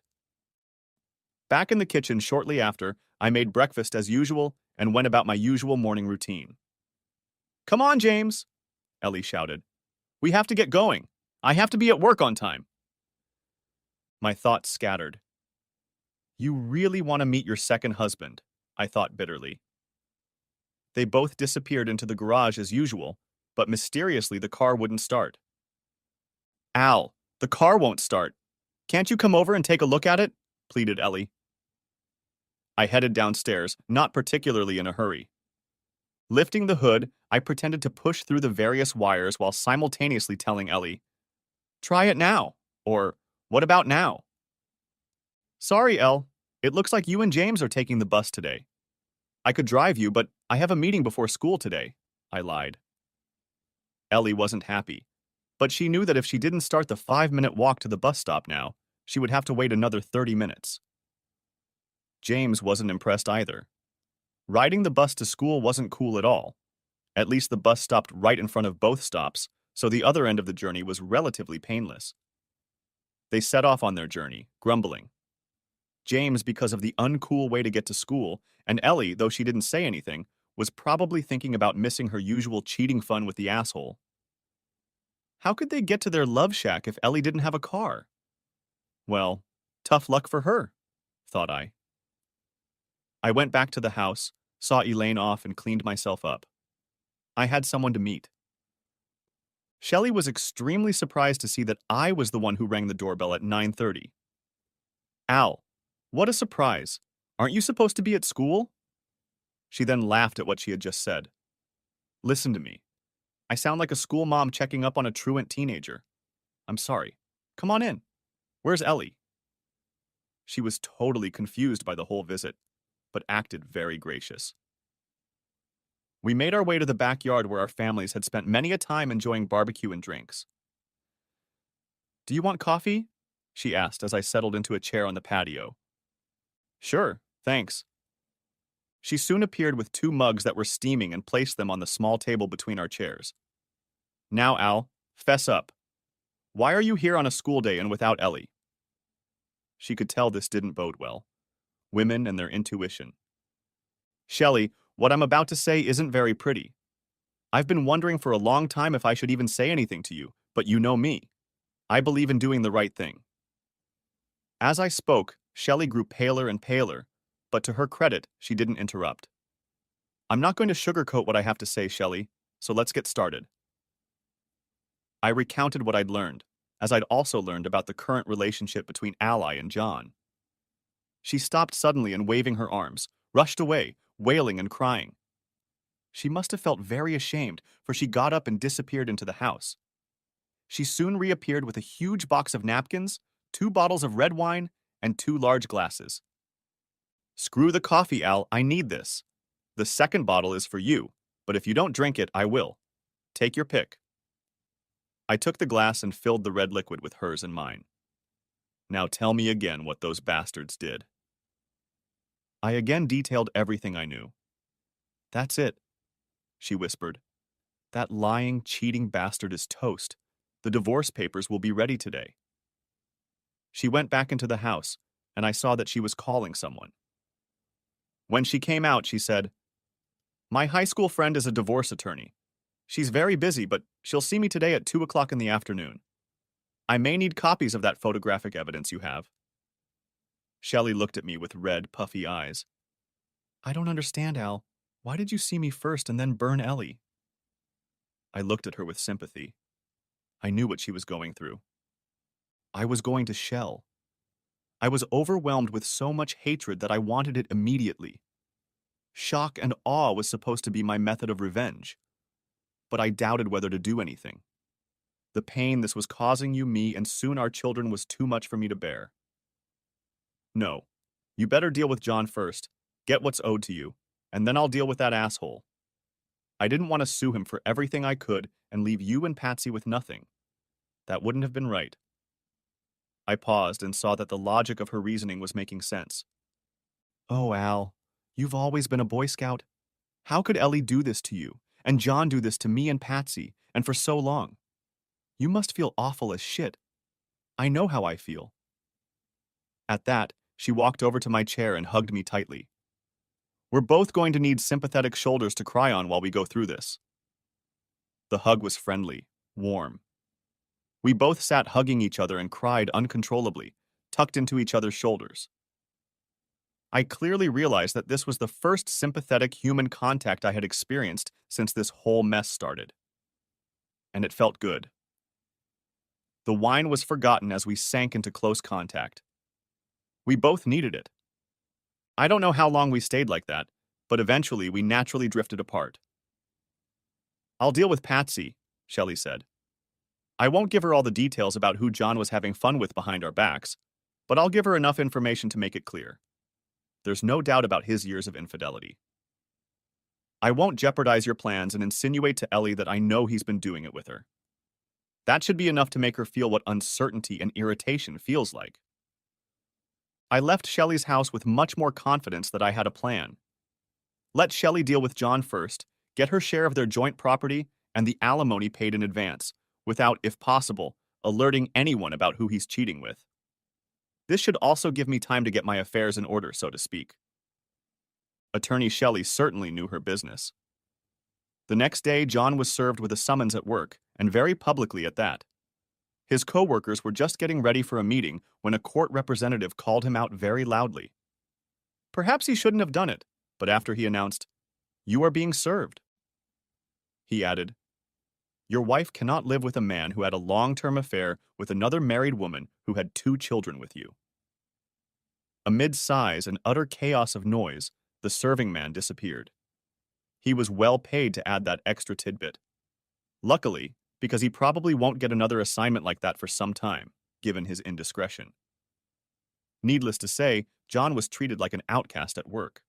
Back in the kitchen shortly after, I made breakfast as usual and went about my usual morning routine. "Come on, James," Ellie shouted. "We have to get going. I have to be at work on time." My thoughts scattered. You really want to meet your second husband, I thought bitterly. They both disappeared into the garage as usual, but mysteriously the car wouldn't start. "Al, the car won't start. Can't you come over and take a look at it?" pleaded Ellie. I headed downstairs, not particularly in a hurry. Lifting the hood, I pretended to push through the various wires while simultaneously telling Ellie, "Try it now," or "What about now?" "Sorry, Elle. It looks like you and James are taking the bus today. I could drive you, but I have a meeting before school today," I lied. Ellie wasn't happy, but she knew that if she didn't start the 5-minute walk to the bus stop now, she would have to wait another 30 minutes. James wasn't impressed either. Riding the bus to school wasn't cool at all. At least the bus stopped right in front of both stops, so the other end of the journey was relatively painless. They set off on their journey, grumbling. James, because of the uncool way to get to school, and Ellie, though she didn't say anything, was probably thinking about missing her usual cheating fun with the asshole. How could they get to their love shack if Ellie didn't have a car? Well, tough luck for her, thought I. I went back to the house, saw Elaine off, and cleaned myself up. I had someone to meet. Shelley was extremely surprised to see that I was the one who rang the doorbell at 9:30. Al, what a surprise. Aren't you supposed to be at school? She then laughed at what she had just said. Listen to me. I sound like a school mom checking up on a truant teenager. I'm sorry. Come on in. Where's Ellie? She was totally confused by the whole visit, but acted very gracious. We made our way to the backyard where our families had spent many a time enjoying barbecue and drinks. Do you want coffee? She asked as I settled into a chair on the patio. Sure, thanks. She soon appeared with 2 mugs that were steaming and placed them on the small table between our chairs. Now, Al, fess up. Why are you here on a school day and without Ellie? She could tell this didn't bode well. Women and their intuition. Shelley, what I'm about to say isn't very pretty. I've been wondering for a long time if I should even say anything to you, but you know me. I believe in doing the right thing. As I spoke, Shelley grew paler and paler, but to her credit, she didn't interrupt. I'm not going to sugarcoat what I have to say, Shelley, so let's get started. I recounted what I'd learned, as I'd also learned about the current relationship between Ally and John. She stopped suddenly and waving her arms, rushed away, wailing and crying. She must have felt very ashamed, for she got up and disappeared into the house. She soon reappeared with a huge box of napkins, 2 bottles of red wine, and 2 large glasses. Screw the coffee, Al, I need this. The second bottle is for you, but if you don't drink it, I will. Take your pick. I took the glass and filled the red liquid with hers and mine. Now tell me again what those bastards did. I again detailed everything I knew. That's it, she whispered. That lying, cheating bastard is toast. The divorce papers will be ready today. She went back into the house, and I saw that she was calling someone. When she came out, she said, My high school friend is a divorce attorney. She's very busy, but she'll see me today at 2 o'clock in the afternoon. I may need copies of that photographic evidence you have. Shelley looked at me with red, puffy eyes. I don't understand, Al. Why did you see me first and then burn Ellie? I looked at her with sympathy. I knew what she was going through. I was going to Shell. I was overwhelmed with so much hatred that I wanted it immediately. Shock and awe was supposed to be my method of revenge, but I doubted whether to do anything. The pain this was causing you, me, and soon our children was too much for me to bear. No, you better deal with John first, get what's owed to you, and then I'll deal with that asshole. I didn't want to sue him for everything I could and leave you and Patsy with nothing. That wouldn't have been right. I paused and saw that the logic of her reasoning was making sense. Oh, Al, you've always been a Boy Scout. How could Ellie do this to you, and John do this to me and Patsy, and for so long? You must feel awful as shit. I know how I feel. At that, she walked over to my chair and hugged me tightly. We're both going to need sympathetic shoulders to cry on while we go through this. The hug was friendly, warm. We both sat hugging each other and cried uncontrollably, tucked into each other's shoulders. I clearly realized that this was the first sympathetic human contact I had experienced since this whole mess started. And it felt good. The wine was forgotten as we sank into close contact. We both needed it. I don't know how long we stayed like that, but eventually we naturally drifted apart. I'll deal with Patsy, Shelley said. I won't give her all the details about who John was having fun with behind our backs, but I'll give her enough information to make it clear. There's no doubt about his years of infidelity. I won't jeopardize your plans and insinuate to Ellie that I know he's been doing it with her. That should be enough to make her feel what uncertainty and irritation feels like. I left Shelley's house with much more confidence that I had a plan. Let Shelley deal with John first, get her share of their joint property and the alimony paid in advance, without, if possible, alerting anyone about who he's cheating with. This should also give me time to get my affairs in order, so to speak. Attorney Shelley certainly knew her business. The next day, John was served with a summons at work, and very publicly at that. His co-workers were just getting ready for a meeting when a court representative called him out very loudly. Perhaps he shouldn't have done it, but after he announced, "You are being served," he added, "Your wife cannot live with a man who had a long-term affair with another married woman who had 2 children with you." Amid sighs and utter chaos of noise, the serving man disappeared. He was well paid to add that extra tidbit. Luckily, because he probably won't get another assignment like that for some time, given his indiscretion. Needless to say, John was treated like an outcast at work.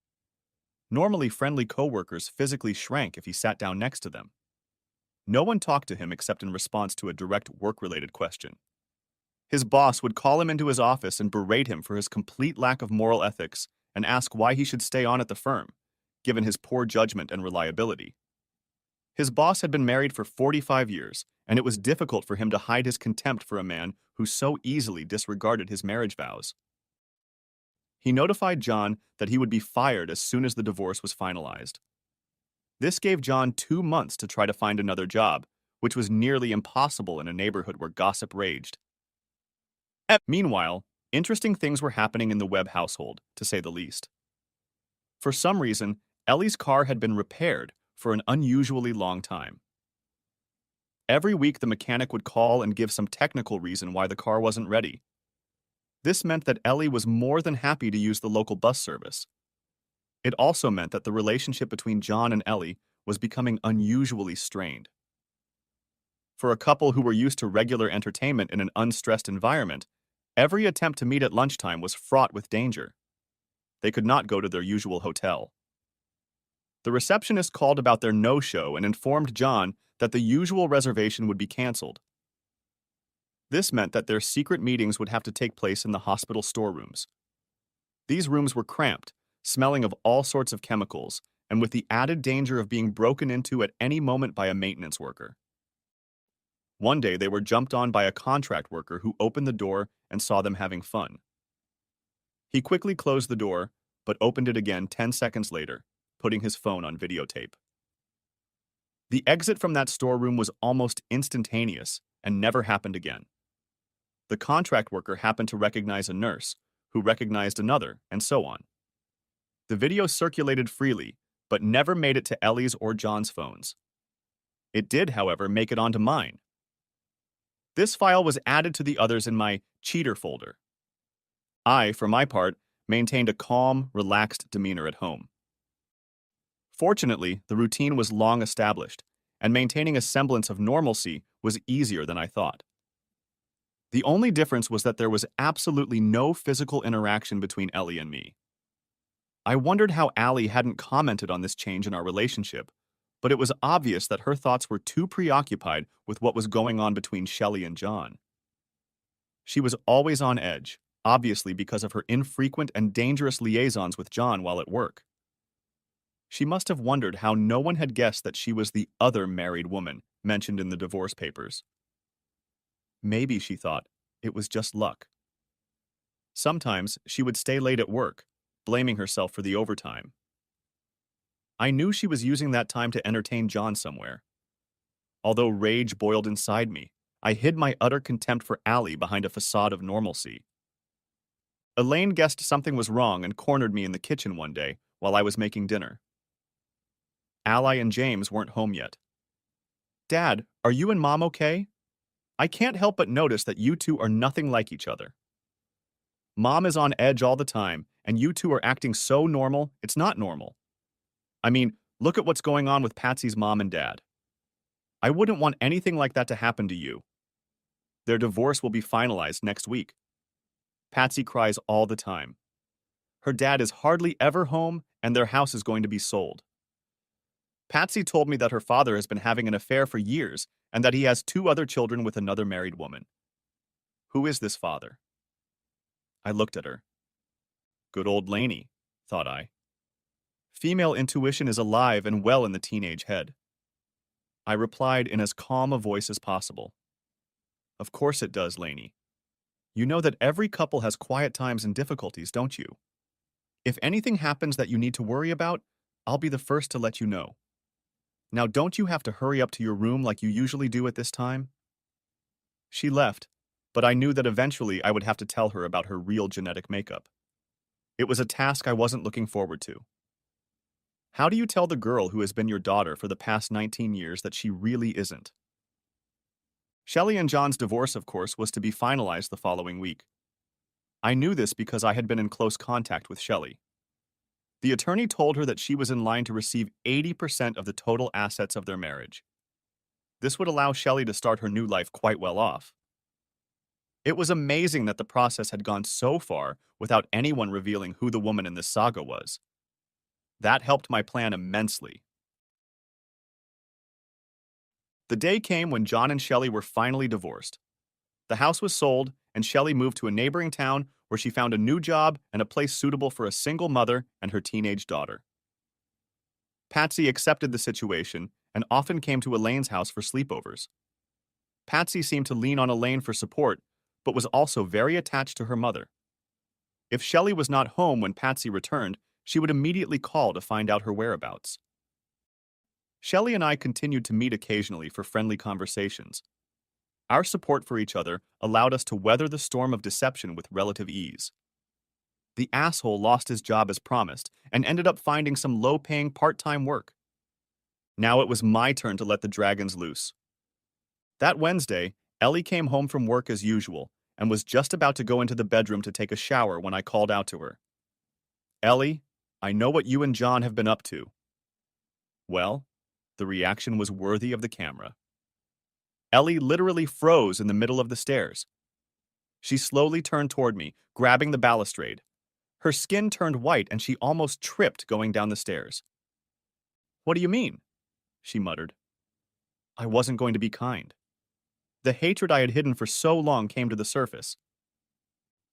Normally friendly co-workers physically shrank if he sat down next to them. No one talked to him except in response to a direct work-related question. His boss would call him into his office and berate him for his complete lack of moral ethics and ask why he should stay on at the firm, given his poor judgment and reliability. His boss had been married for 45 years, and it was difficult for him to hide his contempt for a man who so easily disregarded his marriage vows. He notified John that he would be fired as soon as the divorce was finalized. This gave John 2 months to try to find another job, which was nearly impossible in a neighborhood where gossip raged. Meanwhile, interesting things were happening in the Webb household, to say the least. For some reason, Ellie's car had been repaired for an unusually long time. Every week the mechanic would call and give some technical reason why the car wasn't ready. This meant that Ellie was more than happy to use the local bus service. It also meant that the relationship between John and Ellie was becoming unusually strained. For a couple who were used to regular entertainment in an unstressed environment, every attempt to meet at lunchtime was fraught with danger. They could not go to their usual hotel. The receptionist called about their no-show and informed John that the usual reservation would be canceled. This meant that their secret meetings would have to take place in the hospital storerooms. These rooms were cramped, smelling of all sorts of chemicals, and with the added danger of being broken into at any moment by a maintenance worker. One day they were jumped on by a contract worker who opened the door and saw them having fun. He quickly closed the door, but opened it again 10 seconds later, putting his phone on videotape. The exit from that storeroom was almost instantaneous and never happened again. The contract worker happened to recognize a nurse, who recognized another, and so on. The video circulated freely, but never made it to Ellie's or John's phones. It did, however, make it onto mine. This file was added to the others in my cheater folder. I, for my part, maintained a calm, relaxed demeanor at home. Fortunately, the routine was long established, and maintaining a semblance of normalcy was easier than I thought. The only difference was that there was absolutely no physical interaction between Ellie and me. I wondered how Allie hadn't commented on this change in our relationship, but it was obvious that her thoughts were too preoccupied with what was going on between Shelley and John. She was always on edge, obviously because of her infrequent and dangerous liaisons with John while at work. She must have wondered how no one had guessed that she was the other married woman mentioned in the divorce papers. Maybe, she thought, it was just luck. Sometimes she would stay late at work, blaming herself for the overtime. I knew she was using that time to entertain John somewhere. Although rage boiled inside me, I hid my utter contempt for Allie behind a facade of normalcy. Elaine guessed something was wrong and cornered me in the kitchen one day while I was making dinner. Ally and James weren't home yet. "Dad, are you and Mom okay? I can't help but notice that you two are nothing like each other. Mom is on edge all the time, and you two are acting so normal, it's not normal. I mean, look at what's going on with Patsy's mom and dad. I wouldn't want anything like that to happen to you. Their divorce will be finalized next week. Patsy cries all the time. Her dad is hardly ever home, and their house is going to be sold. Patsy told me that her father has been having an affair for years and that he has 2 other children with another married woman. Who is this father?" I looked at her. Good old Laney, thought I. Female intuition is alive and well in the teenage head. I replied in as calm a voice as possible. Of course it does, Lainey. You know that every couple has quiet times and difficulties, don't you? If anything happens that you need to worry about, I'll be the first to let you know. Now, don't you have to hurry up to your room like you usually do at this time? She left, but I knew that eventually I would have to tell her about her real genetic makeup. It was a task I wasn't looking forward to. How do you tell the girl who has been your daughter for the past 19 years that she really isn't? Shelley and John's divorce, of course, was to be finalized the following week. I knew this because I had been in close contact with Shelley. The attorney told her that she was in line to receive 80% of the total assets of their marriage. This would allow Shelley to start her new life quite well off. It was amazing that the process had gone so far without anyone revealing who the woman in this saga was. That helped my plan immensely. The day came when John and Shelley were finally divorced. The house was sold, and Shelley moved to a neighboring town where she found a new job and a place suitable for a single mother and her teenage daughter. Patsy accepted the situation and often came to Elaine's house for sleepovers. Patsy seemed to lean on Elaine for support, but was also very attached to her mother. If Shelley was not home when Patsy returned, she would immediately call to find out her whereabouts. Shelley and I continued to meet occasionally for friendly conversations. Our support for each other allowed us to weather the storm of deception with relative ease. The asshole lost his job as promised and ended up finding some low-paying part-time work. Now it was my turn to let the dragons loose. That Wednesday, Ellie came home from work as usual and was just about to go into the bedroom to take a shower when I called out to her. "Ellie, I know what you and John have been up to." Well, the reaction was worthy of the camera. Ellie literally froze in the middle of the stairs. She slowly turned toward me, grabbing the balustrade. Her skin turned white and she almost tripped going down the stairs. "What do you mean?" she muttered. I wasn't going to be kind. The hatred I had hidden for so long came to the surface.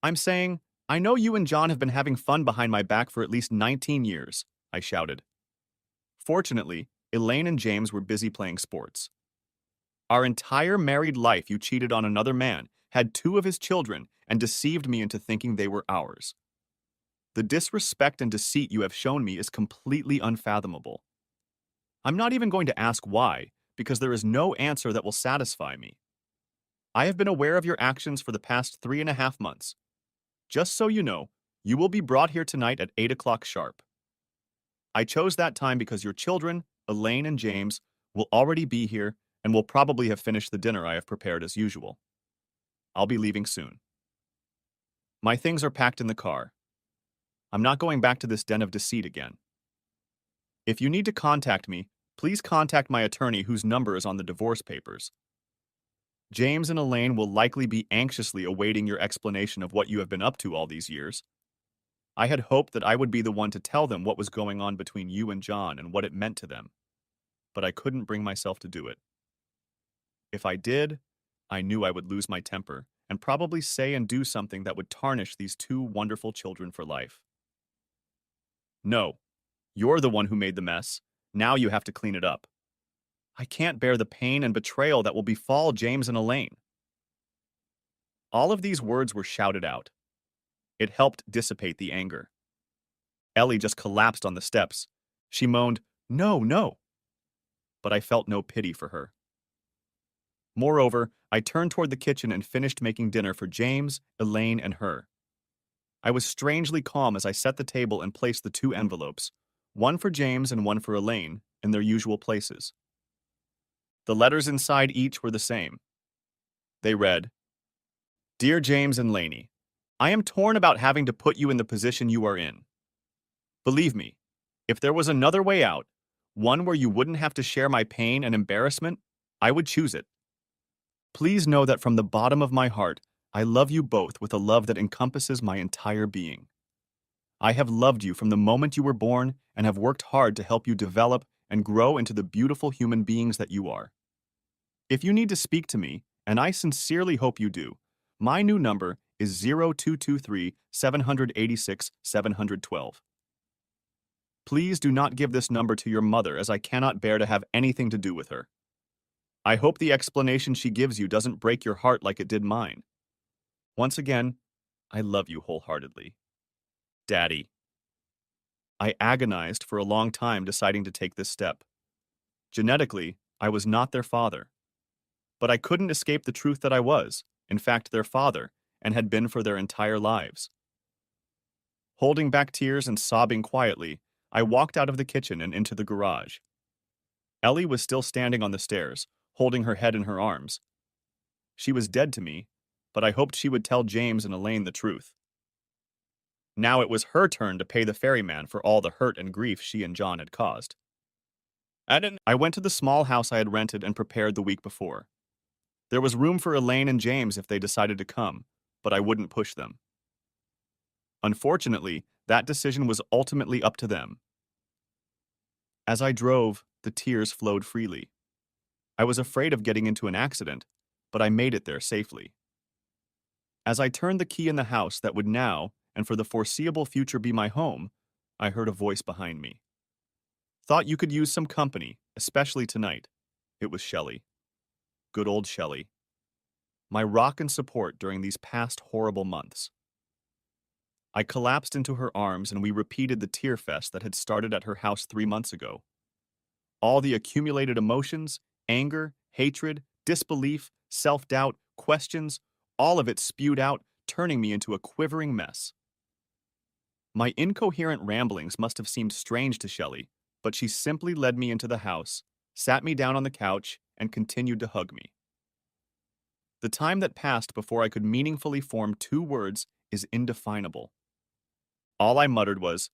"I'm saying, I know you and John have been having fun behind my back for at least 19 years, I shouted. Fortunately, Elaine and James were busy playing sports. "Our entire married life you cheated on another man, had 2 of his children, and deceived me into thinking they were ours. The disrespect and deceit you have shown me is completely unfathomable. I'm not even going to ask why, because there is no answer that will satisfy me. I have been aware of your actions for the past 3.5 months. Just so you know, you will be brought here tonight at 8 o'clock sharp. I chose that time because your children, Elaine and James, will already be here and will probably have finished the dinner I have prepared as usual. I'll be leaving soon. My things are packed in the car. I'm not going back to this den of deceit again. If you need to contact me, please contact my attorney whose number is on the divorce papers. James and Elaine will likely be anxiously awaiting your explanation of what you have been up to all these years. I had hoped that I would be the one to tell them what was going on between you and John and what it meant to them, but I couldn't bring myself to do it. If I did, I knew I would lose my temper and probably say and do something that would tarnish these 2 wonderful children for life. No, you're the one who made the mess. Now you have to clean it up. I can't bear the pain and betrayal that will befall James and Elaine." All of these words were shouted out. It helped dissipate the anger. Ellie just collapsed on the steps. She moaned, "No, no." But I felt no pity for her. Moreover, I turned toward the kitchen and finished making dinner for James, Elaine, and her. I was strangely calm as I set the table and placed the 2 envelopes, one for James and one for Elaine, in their usual places. The letters inside each were the same. They read, "Dear James and Lainey, I am torn about having to put you in the position you are in. Believe me, if there was another way out, one where you wouldn't have to share my pain and embarrassment, I would choose it. Please know that from the bottom of my heart, I love you both with a love that encompasses my entire being. I have loved you from the moment you were born and have worked hard to help you develop and grow into the beautiful human beings that you are. If you need to speak to me, and I sincerely hope you do, my new number is 0223 786 712. Please do not give this number to your mother as I cannot bear to have anything to do with her. I hope the explanation she gives you doesn't break your heart like it did mine. Once again, I love you wholeheartedly. Daddy. I agonized for a long time deciding to take this step. Genetically, I was not their father. But I couldn't escape the truth that I was, in fact, their father, and had been for their entire lives. Holding back tears and sobbing quietly, I walked out of the kitchen and into the garage. Ellie was still standing on the stairs, holding her head in her arms. She was dead to me, but I hoped she would tell James and Elaine the truth. Now it was her turn to pay the ferryman for all the hurt and grief she and John had caused. I went to the small house I had rented and prepared the week before. There was room for Elaine and James if they decided to come, but I wouldn't push them. Unfortunately, that decision was ultimately up to them. As I drove, the tears flowed freely. I was afraid of getting into an accident, but I made it there safely. As I turned the key in the house that would now, and for the foreseeable future, be my home, I heard a voice behind me. Thought you could use some company, especially tonight. It was Shelley. Good old Shelley. My rock and support during these past horrible months. I collapsed into her arms and we repeated the tear fest that had started at her house 3 months ago. All the accumulated emotions, anger, hatred, disbelief, self-doubt, questions, all of it spewed out, turning me into a quivering mess. My incoherent ramblings must have seemed strange to Shelley, but she simply led me into the house, sat me down on the couch, and continued to hug me. The time that passed before I could meaningfully form 2 words is indefinable. All I muttered was,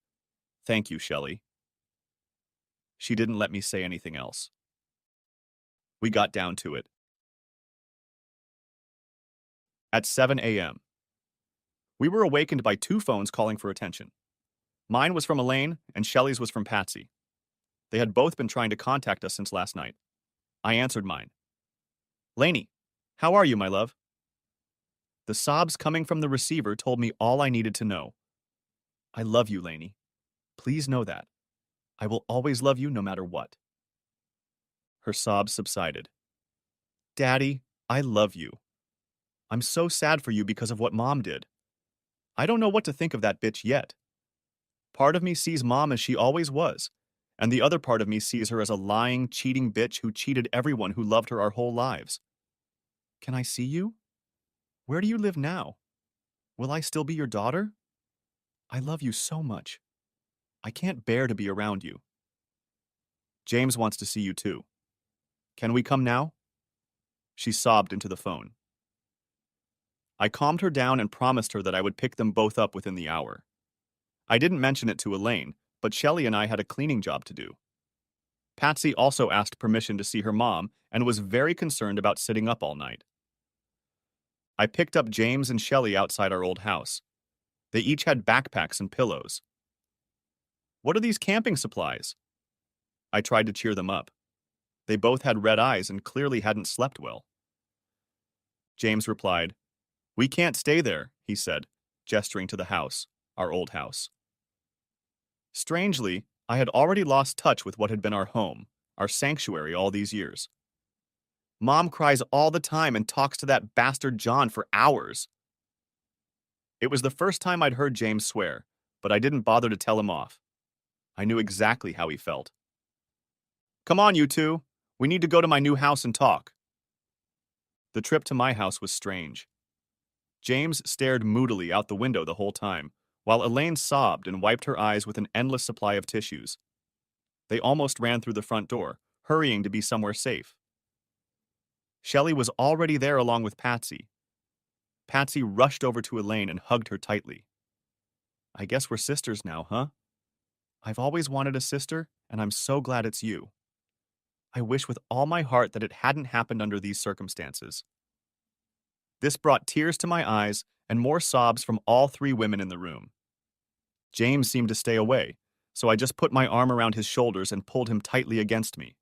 "Thank you, Shelley." She didn't let me say anything else. We got down to it. At 7 a.m., we were awakened by 2 phones calling for attention. Mine was from Elaine, and Shelley's was from Patsy. They had both been trying to contact us since last night. I answered mine. "Lainey, how are you, my love?" The sobs coming from the receiver told me all I needed to know. "I love you, Lainey. Please know that. I will always love you no matter what." Her sobs subsided. "Daddy, I love you. I'm so sad for you because of what Mom did. I don't know what to think of that bitch yet. Part of me sees Mom as she always was, and the other part of me sees her as a lying, cheating bitch who cheated everyone who loved her our whole lives. Can I see you? Where do you live now? Will I still be your daughter? I love you so much. I can't bear to be around you. James wants to see you too. Can we come now?" She sobbed into the phone. I calmed her down and promised her that I would pick them both up within the hour. I didn't mention it to Elaine, but Shelley and I had a cleaning job to do. Patsy also asked permission to see her mom and was very concerned about sitting up all night. I picked up James and Shelley outside our old house. They each had backpacks and pillows. "What are these camping supplies?" I tried to cheer them up. They both had red eyes and clearly hadn't slept well. James replied, "We can't stay there," he said, gesturing to the house, our old house. Strangely, I had already lost touch with what had been our home, our sanctuary all these years. Mom cries all the time and talks to that bastard John for hours. It was the first time I'd heard James swear, but I didn't bother to tell him off. I knew exactly how he felt. "Come on, you two. We need to go to my new house and talk." The trip to my house was strange. James stared moodily out the window the whole time, while Elaine sobbed and wiped her eyes with an endless supply of tissues. They almost ran through the front door, hurrying to be somewhere safe. Shelley was already there along with Patsy. Patsy rushed over to Elaine and hugged her tightly. "I guess we're sisters now, huh? I've always wanted a sister, and I'm so glad it's you. I wish with all my heart that it hadn't happened under these circumstances." This brought tears to my eyes and more sobs from all 3 women in the room. James seemed to stay away, so I just put my arm around his shoulders and pulled him tightly against me.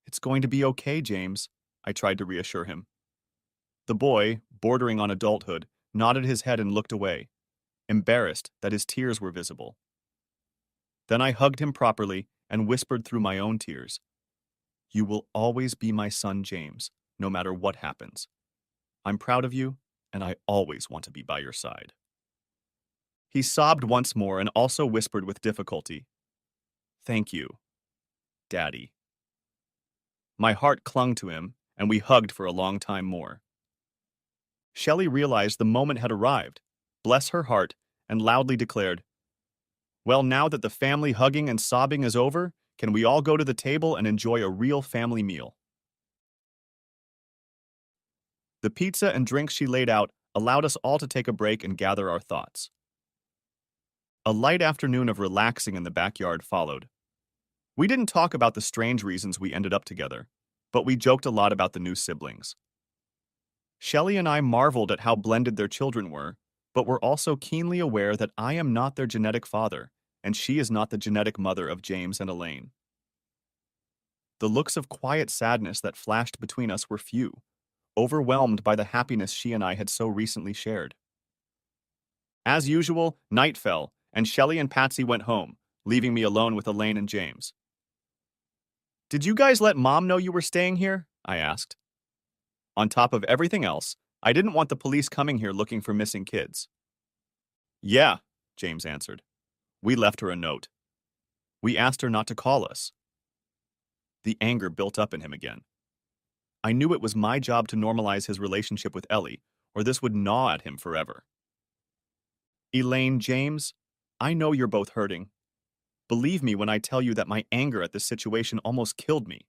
"It's going to be okay, James," I tried to reassure him. The boy, bordering on adulthood, nodded his head and looked away, embarrassed that his tears were visible. Then I hugged him properly and whispered through my own tears, You will always be my son, James, no matter what happens. I'm proud of you, and I always want to be by your side. He sobbed once more and also whispered with difficulty, Thank you, Daddy. My heart clung to him, and we hugged for a long time more. Shelley realized the moment had arrived, bless her heart, and loudly declared, Well, now that the family hugging and sobbing is over, can we all go to the table and enjoy a real family meal? The pizza and drinks she laid out allowed us all to take a break and gather our thoughts. A light afternoon of relaxing in the backyard followed. We didn't talk about the strange reasons we ended up together, but we joked a lot about the new siblings. Shelley and I marveled at how blended their children were, but were also keenly aware that I am not their genetic father, and she is not the genetic mother of James and Elaine. The looks of quiet sadness that flashed between us were few, overwhelmed by the happiness she and I had so recently shared. As usual, night fell, and Shelley and Patsy went home, leaving me alone with Elaine and James. Did you guys let Mom know you were staying here? I asked. On top of everything else, I didn't want the police coming here looking for missing kids. Yeah, James answered. We left her a note. We asked her not to call us. The anger built up in him again. I knew it was my job to normalize his relationship with Ellie, or this would gnaw at him forever. Elaine, James, I know you're both hurting. Believe me when I tell you that my anger at this situation almost killed me.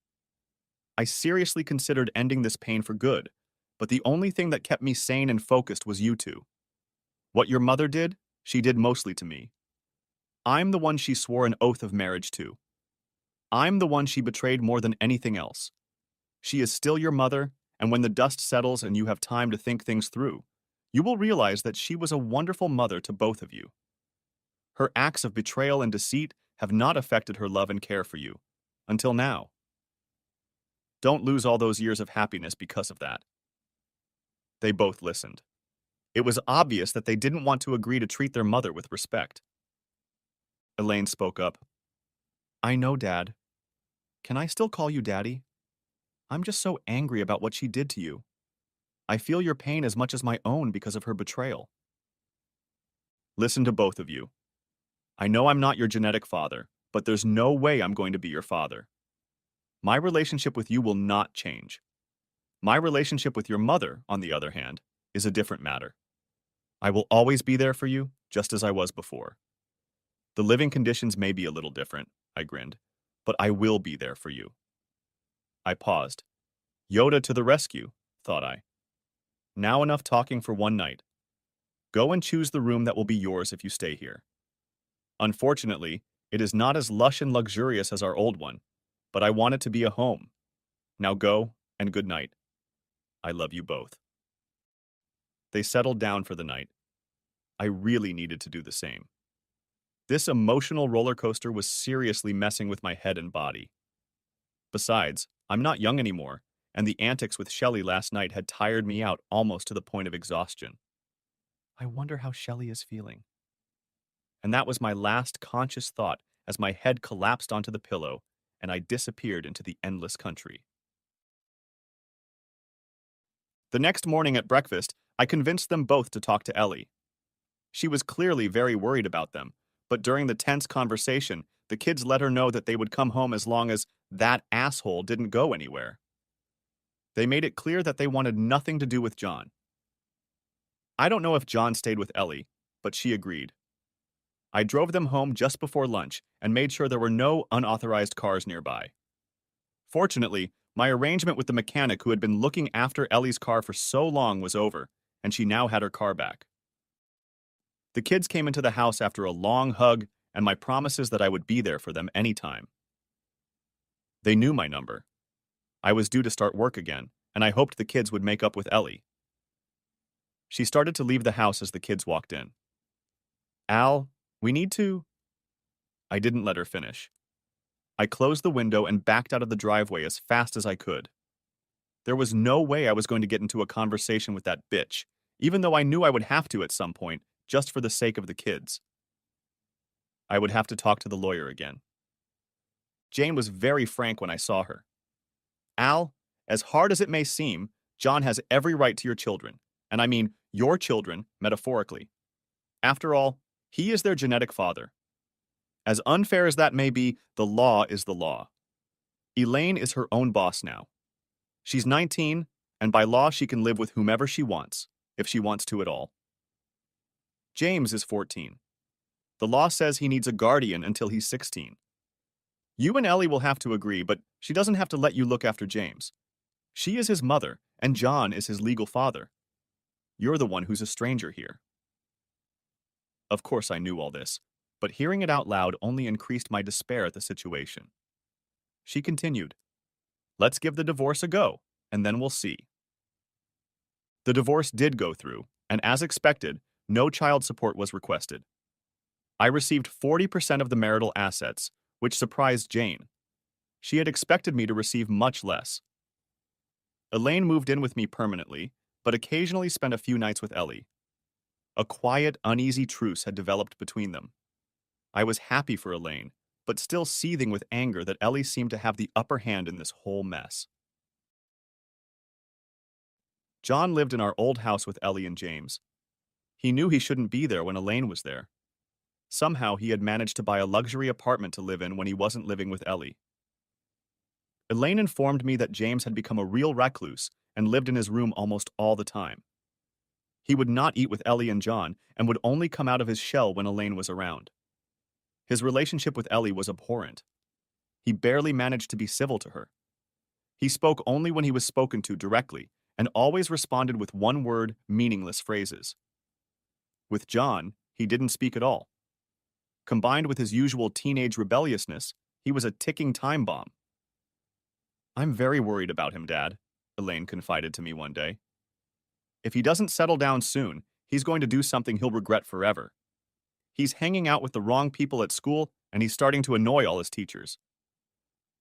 I seriously considered ending this pain for good, but the only thing that kept me sane and focused was you two. What your mother did, she did mostly to me. I'm the one she swore an oath of marriage to. I'm the one she betrayed more than anything else. She is still your mother, and when the dust settles and you have time to think things through, you will realize that she was a wonderful mother to both of you. Her acts of betrayal and deceit have not affected her love and care for you, until now. Don't lose all those years of happiness because of that. They both listened. It was obvious that they didn't want to agree to treat their mother with respect. Elaine spoke up. I know, Dad. Can I still call you Daddy? I'm just so angry about what she did to you. I feel your pain as much as my own because of her betrayal. Listen to both of you. I know I'm not your genetic father, but there's no way I'm going to be your father. My relationship with you will not change. My relationship with your mother, on the other hand, is a different matter. I will always be there for you, just as I was before. The living conditions may be a little different, I grinned, but I will be there for you. I paused. Yoda to the rescue, thought I. Now enough talking for one night. Go and choose the room that will be yours if you stay here. Unfortunately, it is not as lush and luxurious as our old one, but I want it to be a home. Now go, and good night. I love you both. They settled down for the night. I really needed to do the same. This emotional roller coaster was seriously messing with my head and body. Besides, I'm not young anymore, and the antics with Shelley last night had tired me out almost to the point of exhaustion. I wonder how Shelley is feeling. And that was my last conscious thought as my head collapsed onto the pillow and I disappeared into the endless country. The next morning at breakfast, I convinced them both to talk to Ellie. She was clearly very worried about them, but during the tense conversation, the kids let her know that they would come home as long as that asshole didn't go anywhere. They made it clear that they wanted nothing to do with John. I don't know if John stayed with Ellie, but she agreed. I drove them home just before lunch and made sure there were no unauthorized cars nearby. Fortunately, my arrangement with the mechanic who had been looking after Ellie's car for so long was over, and she now had her car back. The kids came into the house after a long hug and my promises that I would be there for them anytime. They knew my number. I was due to start work again, and I hoped the kids would make up with Ellie. She started to leave the house as the kids walked in. Al, we need to... I didn't let her finish. I closed the window and backed out of the driveway as fast as I could. There was no way I was going to get into a conversation with that bitch, even though I knew I would have to at some point, just for the sake of the kids. I would have to talk to the lawyer again. Jane was very frank when I saw her. Al, as hard as it may seem, John has every right to your children. And I mean your children, metaphorically. After all, he is their genetic father. As unfair as that may be, the law is the law. Elaine is her own boss now. She's 19, and by law she can live with whomever she wants, if she wants to at all. James is 14. The law says he needs a guardian until he's 16. You and Ellie will have to agree, but she doesn't have to let you look after James. She is his mother, and John is his legal father. You're the one who's a stranger here. Of course I knew all this, but hearing it out loud only increased my despair at the situation. She continued, "Let's give the divorce a go, and then we'll see." The divorce did go through, and as expected, no child support was requested. I received 40% of the marital assets, which surprised Jane. She had expected me to receive much less. Elaine moved in with me permanently, but occasionally spent a few nights with Ellie. A quiet, uneasy truce had developed between them. I was happy for Elaine, but still seething with anger that Ellie seemed to have the upper hand in this whole mess. John lived in our old house with Ellie and James. He knew he shouldn't be there when Elaine was there. Somehow he had managed to buy a luxury apartment to live in when he wasn't living with Ellie. Elaine informed me that James had become a real recluse and lived in his room almost all the time. He would not eat with Ellie and John and would only come out of his shell when Elaine was around. His relationship with Ellie was abhorrent. He barely managed to be civil to her. He spoke only when he was spoken to directly and always responded with one-word, meaningless phrases. With John, he didn't speak at all. Combined with his usual teenage rebelliousness, he was a ticking time bomb. "I'm very worried about him, Dad," Elaine confided to me one day. "If he doesn't settle down soon, he's going to do something he'll regret forever. He's hanging out with the wrong people at school, and he's starting to annoy all his teachers.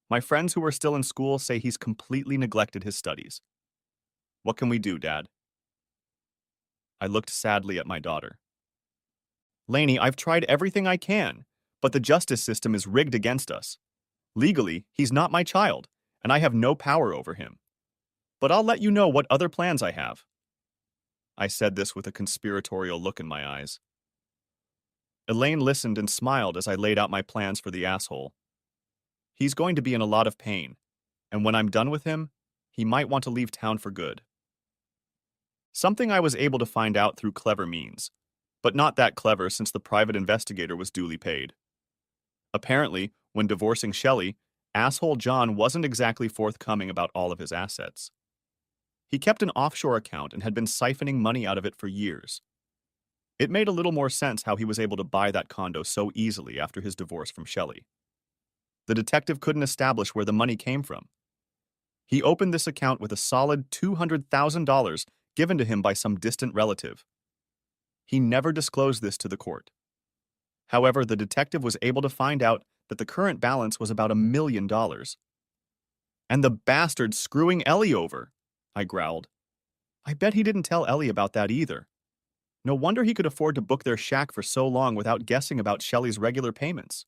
My friends who are still in school say he's completely neglected his studies. What can we do, Dad?" I looked sadly at my daughter. "Lainey, I've tried everything I can, but the justice system is rigged against us. Legally, he's not my child, and I have no power over him. But I'll let you know what other plans I have." I said this with a conspiratorial look in my eyes. Elaine listened and smiled as I laid out my plans for the asshole. He's going to be in a lot of pain, and when I'm done with him, he might want to leave town for good. Something I was able to find out through clever means, but not that clever since the private investigator was duly paid. Apparently, when divorcing Shelley, asshole John wasn't exactly forthcoming about all of his assets. He kept an offshore account and had been siphoning money out of it for years. It made a little more sense how he was able to buy that condo so easily after his divorce from Shelley. The detective couldn't establish where the money came from. He opened this account with a solid $200,000 given to him by some distant relative. He never disclosed this to the court. However, the detective was able to find out that the current balance was about $1 million. "And the bastard screwing Ellie over," I growled. "I bet he didn't tell Ellie about that either. No wonder he could afford to book their shack for so long without guessing about Shelley's regular payments."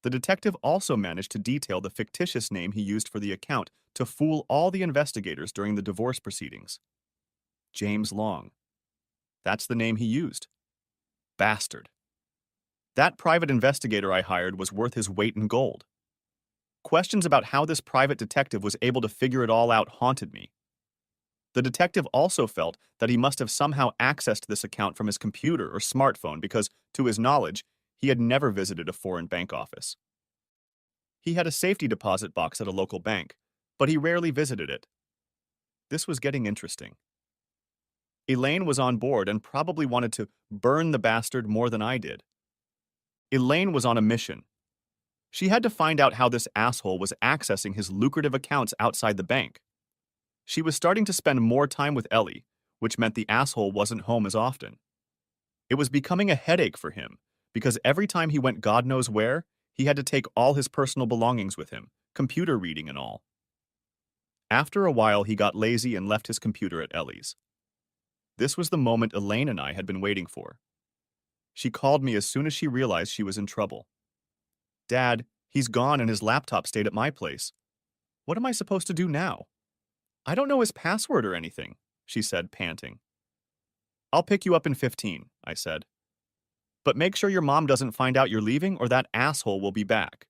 The detective also managed to detail the fictitious name he used for the account to fool all the investigators during the divorce proceedings. James Long. That's the name he used. Bastard. That private investigator I hired was worth his weight in gold. Questions about how this private detective was able to figure it all out haunted me. The detective also felt that he must have somehow accessed this account from his computer or smartphone because, to his knowledge, he had never visited a foreign bank office. He had a safety deposit box at a local bank, but he rarely visited it. This was getting interesting. Elaine was on board and probably wanted to burn the bastard more than I did. Elaine was on a mission. She had to find out how this asshole was accessing his lucrative accounts outside the bank. She was starting to spend more time with Ellie, which meant the asshole wasn't home as often. It was becoming a headache for him, because every time he went God knows where, he had to take all his personal belongings with him, computer reading and all. After a while, he got lazy and left his computer at Ellie's. This was the moment Elaine and I had been waiting for. She called me as soon as she realized she was in trouble. "Dad, he's gone and his laptop stayed at my place." What am I supposed to do now? I don't know his password or anything, she said, panting. I'll pick you up in 15, I said. But make sure your mom doesn't find out you're leaving or that asshole will be back.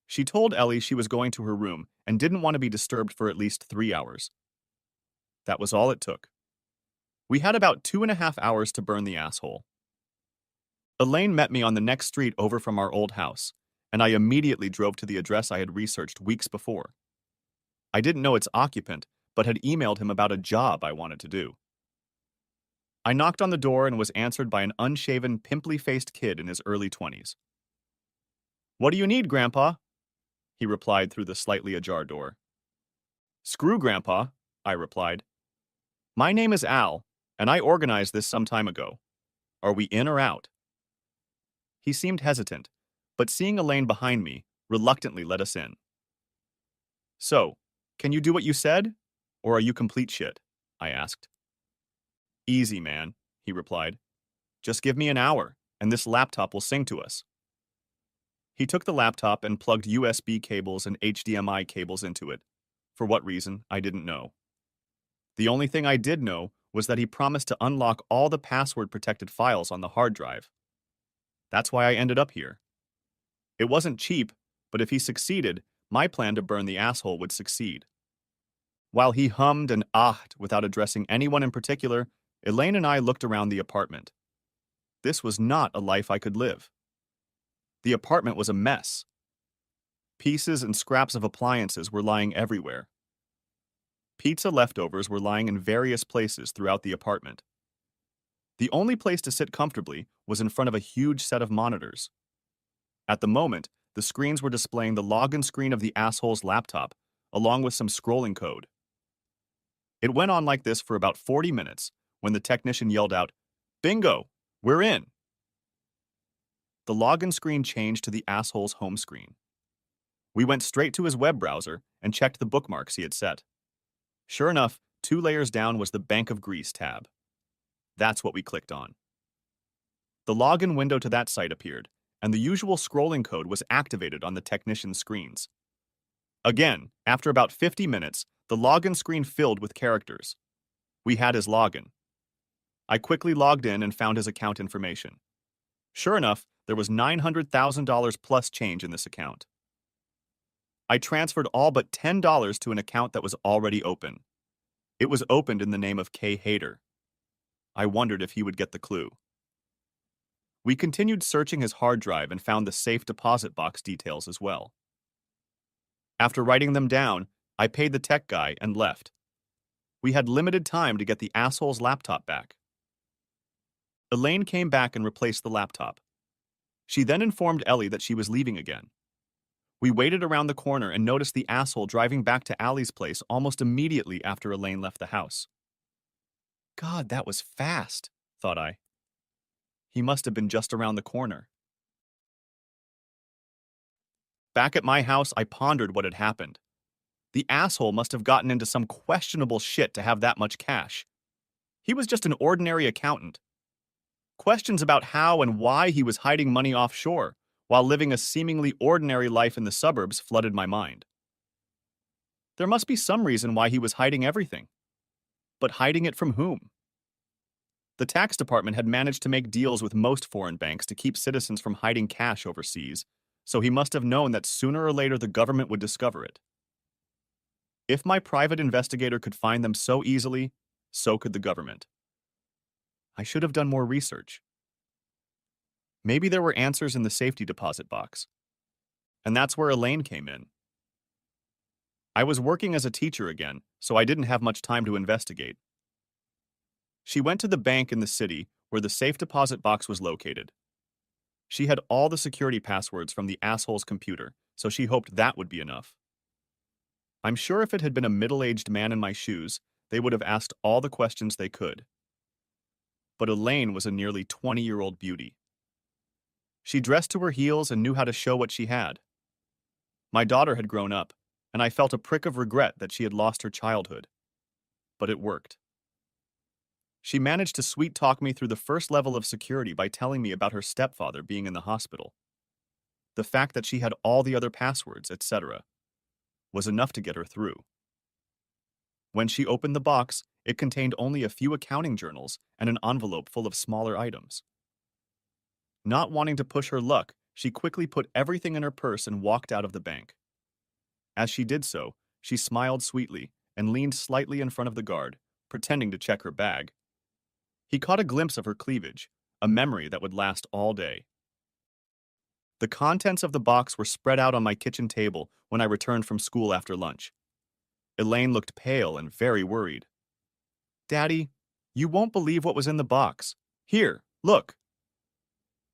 She told Ellie she was going to her room and didn't want to be disturbed for at least 3 hours. That was all it took. We had about 2.5 hours to burn the asshole. Elaine met me on the next street over from our old house, and I immediately drove to the address I had researched weeks before. I didn't know its occupant, but had emailed him about a job I wanted to do. I knocked on the door and was answered by an unshaven, pimply-faced kid in his early 20s. What do you need, Grandpa? He replied through the slightly ajar door. Screw Grandpa, I replied. My name is Al, and I organized this some time ago. Are we in or out? He seemed hesitant, but seeing Elaine behind me, reluctantly let us in. So, can you do what you said? Or are you complete shit? I asked. Easy, man, he replied. Just give me an hour, and this laptop will sing to us. He took the laptop and plugged USB cables and HDMI cables into it. For what reason, I didn't know. The only thing I did know was that he promised to unlock all the password-protected files on the hard drive. That's why I ended up here. It wasn't cheap, but if he succeeded, my plan to burn the asshole would succeed. While he hummed and ahed without addressing anyone in particular, Elaine and I looked around the apartment. This was not a life I could live. The apartment was a mess. Pieces and scraps of appliances were lying everywhere. Pizza leftovers were lying in various places throughout the apartment. The only place to sit comfortably was in front of a huge set of monitors. At the moment, the screens were displaying the login screen of the asshole's laptop, along with some scrolling code. It went on like this for about 40 minutes, when the technician yelled out, "Bingo! We're in!" The login screen changed to the asshole's home screen. We went straight to his web browser and checked the bookmarks he had set. Sure enough, 2 layers down was the Bank of Greece tab. That's what we clicked on. The login window to that site appeared, and the usual scrolling code was activated on the technician's screens. Again, after about 50 minutes, the login screen filled with characters. We had his login. I quickly logged in and found his account information. Sure enough, there was $900,000 plus change in this account. I transferred all but $10 to an account that was already open. It was opened in the name of K. Hader. I wondered if he would get the clue. We continued searching his hard drive and found the safe deposit box details as well. After writing them down, I paid the tech guy and left. We had limited time to get the asshole's laptop back. Elaine came back and replaced the laptop. She then informed Ellie that she was leaving again. We waited around the corner and noticed the asshole driving back to Allie's place almost immediately after Elaine left the house. God, that was fast, thought I. He must have been just around the corner. Back at my house, I pondered what had happened. The asshole must have gotten into some questionable shit to have that much cash. He was just an ordinary accountant. Questions about how and why he was hiding money offshore while living a seemingly ordinary life in the suburbs flooded my mind. There must be some reason why he was hiding everything. But hiding it from whom? The tax department had managed to make deals with most foreign banks to keep citizens from hiding cash overseas, so he must have known that sooner or later the government would discover it. If my private investigator could find them so easily, so could the government. I should have done more research. Maybe there were answers in the safety deposit box. And that's where Elaine came in. I was working as a teacher again, so I didn't have much time to investigate. She went to the bank in the city where the safe deposit box was located. She had all the security passwords from the asshole's computer, so she hoped that would be enough. I'm sure if it had been a middle-aged man in my shoes, they would have asked all the questions they could. But Elaine was a nearly 20-year-old beauty. She dressed to her heels and knew how to show what she had. My daughter had grown up, and I felt a prick of regret that she had lost her childhood. But it worked. She managed to sweet-talk me through the first level of security by telling me about her stepfather being in the hospital, the fact that she had all the other passwords, etc. was enough to get her through. When she opened the box, it contained only a few accounting journals and an envelope full of smaller items. Not wanting to push her luck, she quickly put everything in her purse and walked out of the bank. As she did so, she smiled sweetly and leaned slightly in front of the guard, pretending to check her bag. He caught a glimpse of her cleavage, a memory that would last all day. The contents of the box were spread out on my kitchen table when I returned from school after lunch. Elaine looked pale and very worried. "Daddy, you won't believe what was in the box. Here, look."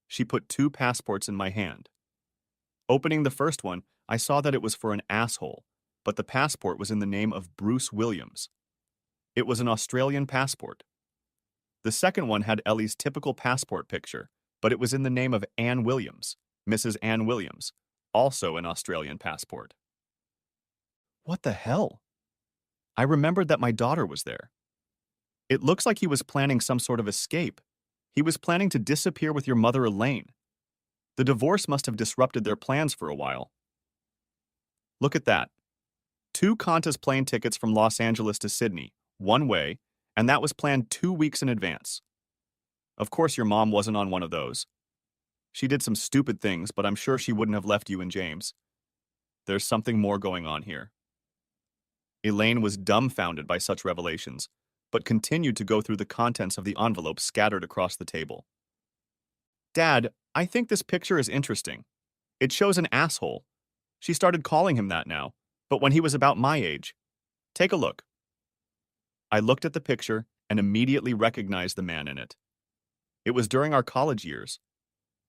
She put 2 passports in my hand. Opening the first one, I saw that it was for an asshole, but the passport was in the name of Bruce Williams. It was an Australian passport. The second one had Ellie's typical passport picture, but it was in the name of Anne Williams, Mrs. Anne Williams, also an Australian passport. What the hell? I remembered that my daughter was there. It looks like he was planning some sort of escape. He was planning to disappear with your mother, Elaine. The divorce must have disrupted their plans for a while. Look at that. 2 Qantas plane tickets from Los Angeles to Sydney, one way, and that was planned 2 weeks in advance. Of course, your mom wasn't on one of those. She did some stupid things, but I'm sure she wouldn't have left you and James. There's something more going on here. Elaine was dumbfounded by such revelations, but continued to go through the contents of the envelope scattered across the table. "Dad, I think this picture is interesting. It shows an asshole. She started calling him that now, but when he was about my age. Take a look." I looked at the picture and immediately recognized the man in it. It was during our college years.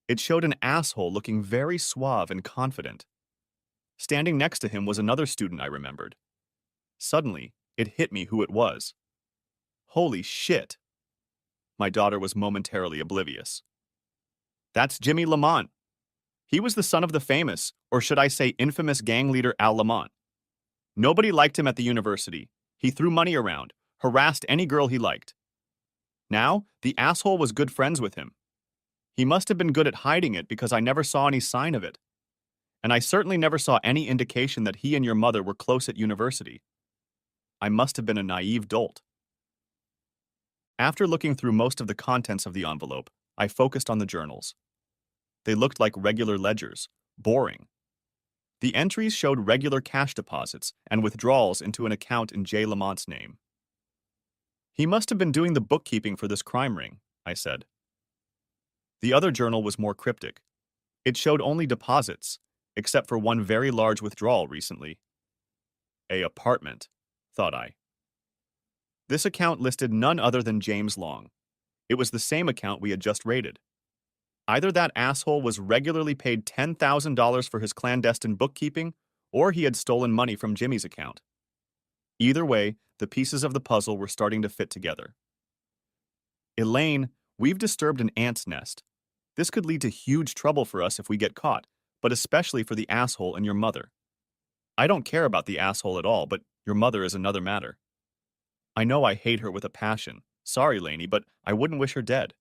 It showed an asshole looking very suave and confident. Standing next to him was another student I remembered. Suddenly, it hit me who it was. Holy shit! My daughter was momentarily oblivious. That's Jimmy Lamont. He was the son of the famous, or should I say infamous gang leader Al Lamont. Nobody liked him at the university. He threw money around, harassed any girl he liked. Now, the asshole was good friends with him. He must have been good at hiding it because I never saw any sign of it. And I certainly never saw any indication that he and your mother were close at university. I must have been a naive dolt. After looking through most of the contents of the envelope, I focused on the journals. They looked like regular ledgers, boring. The entries showed regular cash deposits and withdrawals into an account in J. Lamont's name. He must have been doing the bookkeeping for this crime ring, I said. The other journal was more cryptic. It showed only deposits, except for one very large withdrawal recently. A apartment, thought I. This account listed none other than James Long. It was the same account we had just raided. Either that asshole was regularly paid $10,000 for his clandestine bookkeeping, or he had stolen money from Jimmy's account. Either way, the pieces of the puzzle were starting to fit together. Elaine, we've disturbed an ant's nest. This could lead to huge trouble for us if we get caught, but especially for the asshole and your mother. I don't care about the asshole at all, but your mother is another matter. I know I hate her with a passion. Sorry, Lainey, but I wouldn't wish her dead.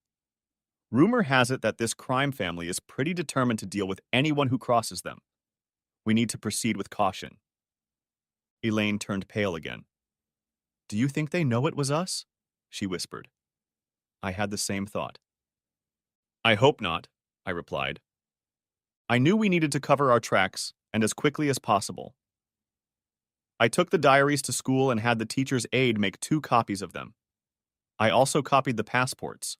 Rumor has it that this crime family is pretty determined to deal with anyone who crosses them. We need to proceed with caution. Elaine turned pale again. Do you think they know it was us? She whispered. I had the same thought. I hope not, I replied. I knew we needed to cover our tracks, and as quickly as possible. I took the diaries to school and had the teacher's aide make 2 copies of them. I also copied the passports.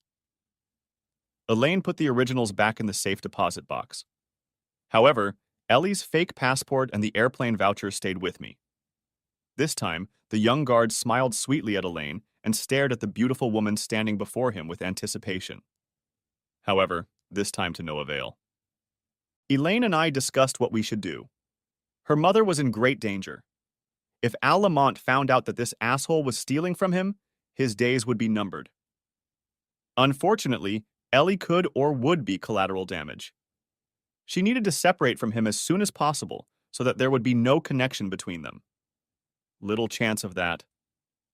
Elaine put the originals back in the safe deposit box. However, Ellie's fake passport and the airplane voucher stayed with me. This time, the young guard smiled sweetly at Elaine and stared at the beautiful woman standing before him with anticipation. However, this time to no avail. Elaine and I discussed what we should do. Her mother was in great danger. If Al Lamont found out that this asshole was stealing from him, his days would be numbered. Unfortunately, Ellie could or would be collateral damage. She needed to separate from him as soon as possible so that there would be no connection between them. Little chance of that,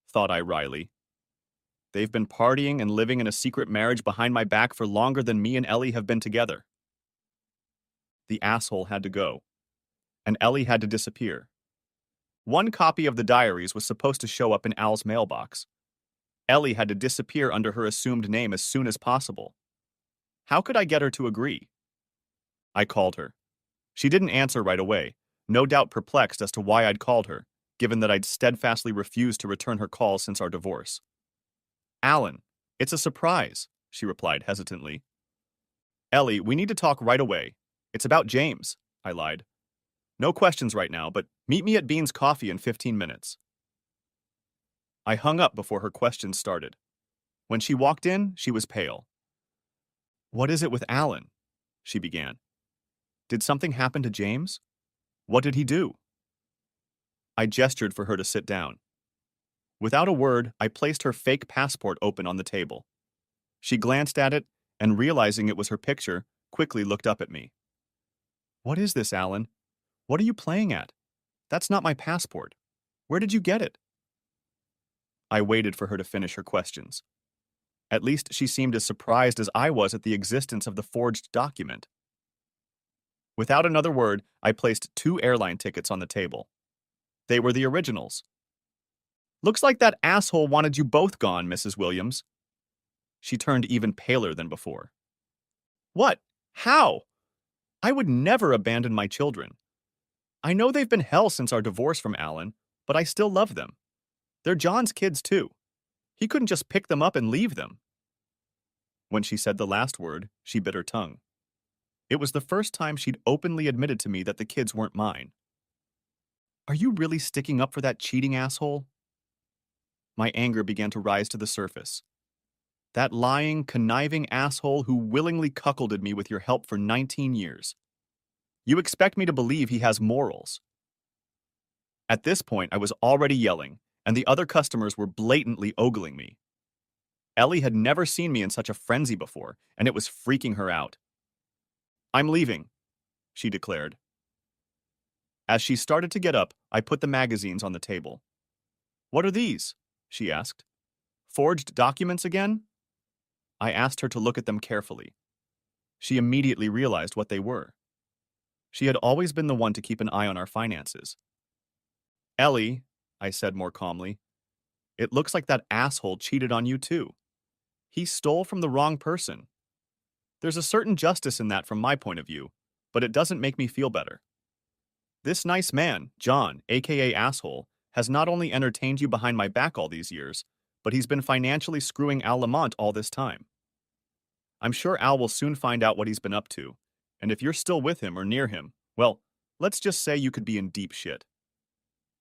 thought I wryly. They've been partying and living in a secret marriage behind my back for longer than me and Ellie have been together. The asshole had to go, and Ellie had to disappear. One copy of the diaries was supposed to show up in Al's mailbox. Ellie had to disappear under her assumed name as soon as possible. How could I get her to agree? I called her. She didn't answer right away, no doubt perplexed as to why I'd called her, given that I'd steadfastly refused to return her calls since our divorce. Alan, it's a surprise, she replied hesitantly. Ellie, we need to talk right away. It's about James, I lied. No questions right now, but meet me at Bean's Coffee in 15 minutes. I hung up before her questions started. When she walked in, she was pale. What is it with Alan? She began. Did something happen to James? What did he do? I gestured for her to sit down. Without a word, I placed her fake passport open on the table. She glanced at it, and realizing it was her picture, quickly looked up at me. What is this, Alan? What are you playing at? That's not my passport. Where did you get it? I waited for her to finish her questions. At least she seemed as surprised as I was at the existence of the forged document. Without another word, I placed 2 airline tickets on the table. They were the originals. Looks like that asshole wanted you both gone, Mrs. Williams. She turned even paler than before. What? How? I would never abandon my children. I know they've been hell since our divorce from Alan, but I still love them. They're John's kids, too. He couldn't just pick them up and leave them. When she said the last word, she bit her tongue. It was the first time she'd openly admitted to me that the kids weren't mine. Are you really sticking up for that cheating asshole? My anger began to rise to the surface. That lying, conniving asshole who willingly cuckolded me with your help for 19 years. You expect me to believe he has morals. At this point, I was already yelling, and the other customers were blatantly ogling me. Ellie had never seen me in such a frenzy before, and it was freaking her out. I'm leaving, she declared. As she started to get up, I put the magazines on the table. What are these? She asked. Forged documents again? I asked her to look at them carefully. She immediately realized what they were. She had always been the one to keep an eye on our finances. Ellie, I said more calmly, it looks like that asshole cheated on you too. He stole from the wrong person. There's a certain justice in that from my point of view, but it doesn't make me feel better. This nice man, John, aka asshole, has not only entertained you behind my back all these years, but he's been financially screwing Al Lamont all this time. I'm sure Al will soon find out what he's been up to, and if you're still with him or near him, well, let's just say you could be in deep shit.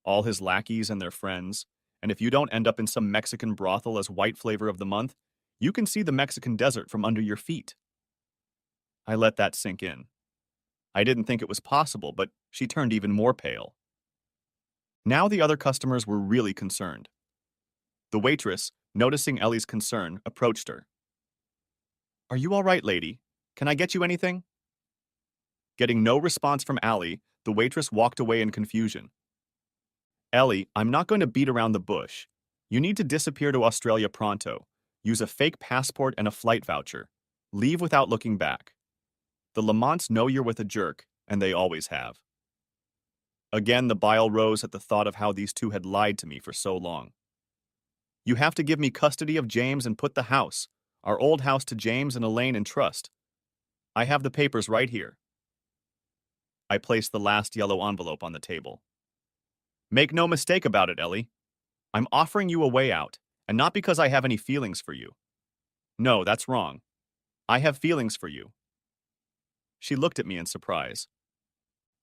All his lackeys and their friends, and if you don't end up in some Mexican brothel as white flavor of the month, you can see the Mexican desert from under your feet. I let that sink in. I didn't think it was possible, but she turned even more pale. Now the other customers were really concerned. The waitress, noticing Ellie's concern, approached her. Are you all right, lady? Can I get you anything? Getting no response from Allie, the waitress walked away in confusion. Ellie, I'm not going to beat around the bush. You need to disappear to Australia pronto. Use a fake passport and a flight voucher. Leave without looking back. The Lamonts know you're with a jerk, and they always have. Again, the bile rose at the thought of how these two had lied to me for so long. You have to give me custody of James and put the house, our old house, to James and Elaine in trust. I have the papers right here. I placed the last yellow envelope on the table. Make no mistake about it, Ellie. I'm offering you a way out, and not because I have any feelings for you. No, that's wrong. I have feelings for you. She looked at me in surprise.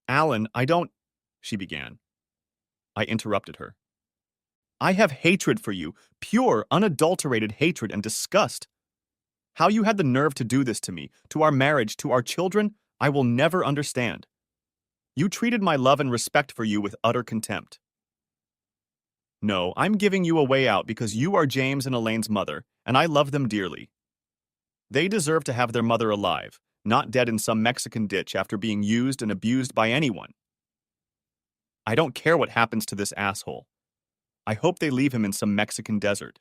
Alan, I don't... she began. I interrupted her. I have hatred for you, pure, unadulterated hatred and disgust. How you had the nerve to do this to me, to our marriage, to our children, I will never understand. You treated my love and respect for you with utter contempt. No, I'm giving you a way out because you are James and Elaine's mother, and I love them dearly. They deserve to have their mother alive, not dead in some Mexican ditch after being used and abused by anyone. I don't care what happens to this asshole. I hope they leave him in some Mexican desert.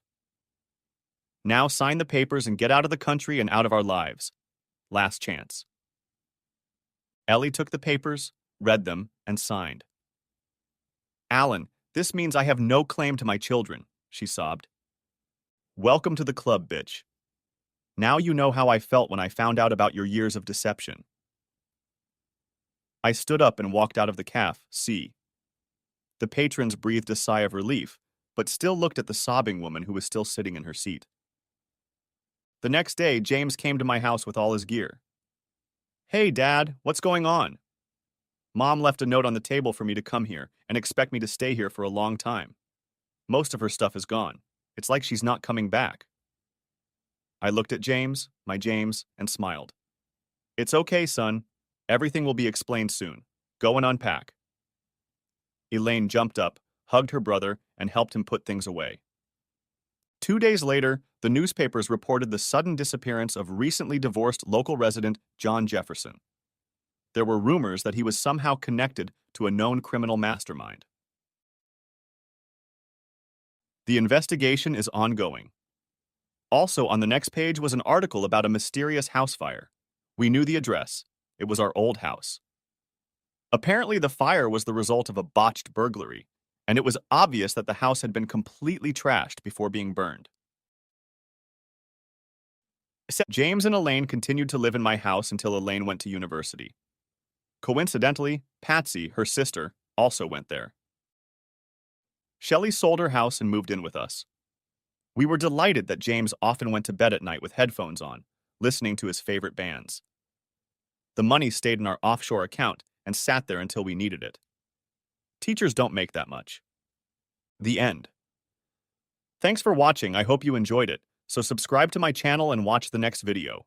Now sign the papers and get out of the country and out of our lives. Last chance. Ellie took the papers, read them, and signed. Alan, this means I have no claim to my children, she sobbed. Welcome to the club, bitch. Now you know how I felt when I found out about your years of deception. I stood up and walked out of the caf. See. The patrons breathed a sigh of relief, but still looked at the sobbing woman who was still sitting in her seat. The next day, James came to my house with all his gear. Hey, Dad, what's going on? Mom left a note on the table for me to come here and expect me to stay here for a long time. Most of her stuff is gone. It's like she's not coming back. I looked at James, my James, and smiled. It's okay, son. Everything will be explained soon. Go and unpack. Elaine jumped up, hugged her brother, and helped him put things away. 2 days later, the newspapers reported the sudden disappearance of recently divorced local resident John Jefferson. There were rumors that he was somehow connected to a known criminal mastermind. The investigation is ongoing. Also on the next page was an article about a mysterious house fire. We knew the address. It was our old house. Apparently, the fire was the result of a botched burglary, and it was obvious that the house had been completely trashed before being burned. James and Elaine continued to live in my house until Elaine went to university. Coincidentally, Patsy, her sister, also went there. Shelley sold her house and moved in with us. We were delighted that James often went to bed at night with headphones on, listening to his favorite bands. The money stayed in our offshore account and sat there until we needed it. Teachers don't make that much. The end. Thanks for watching. I hope you enjoyed it. So subscribe to my channel and watch the next video.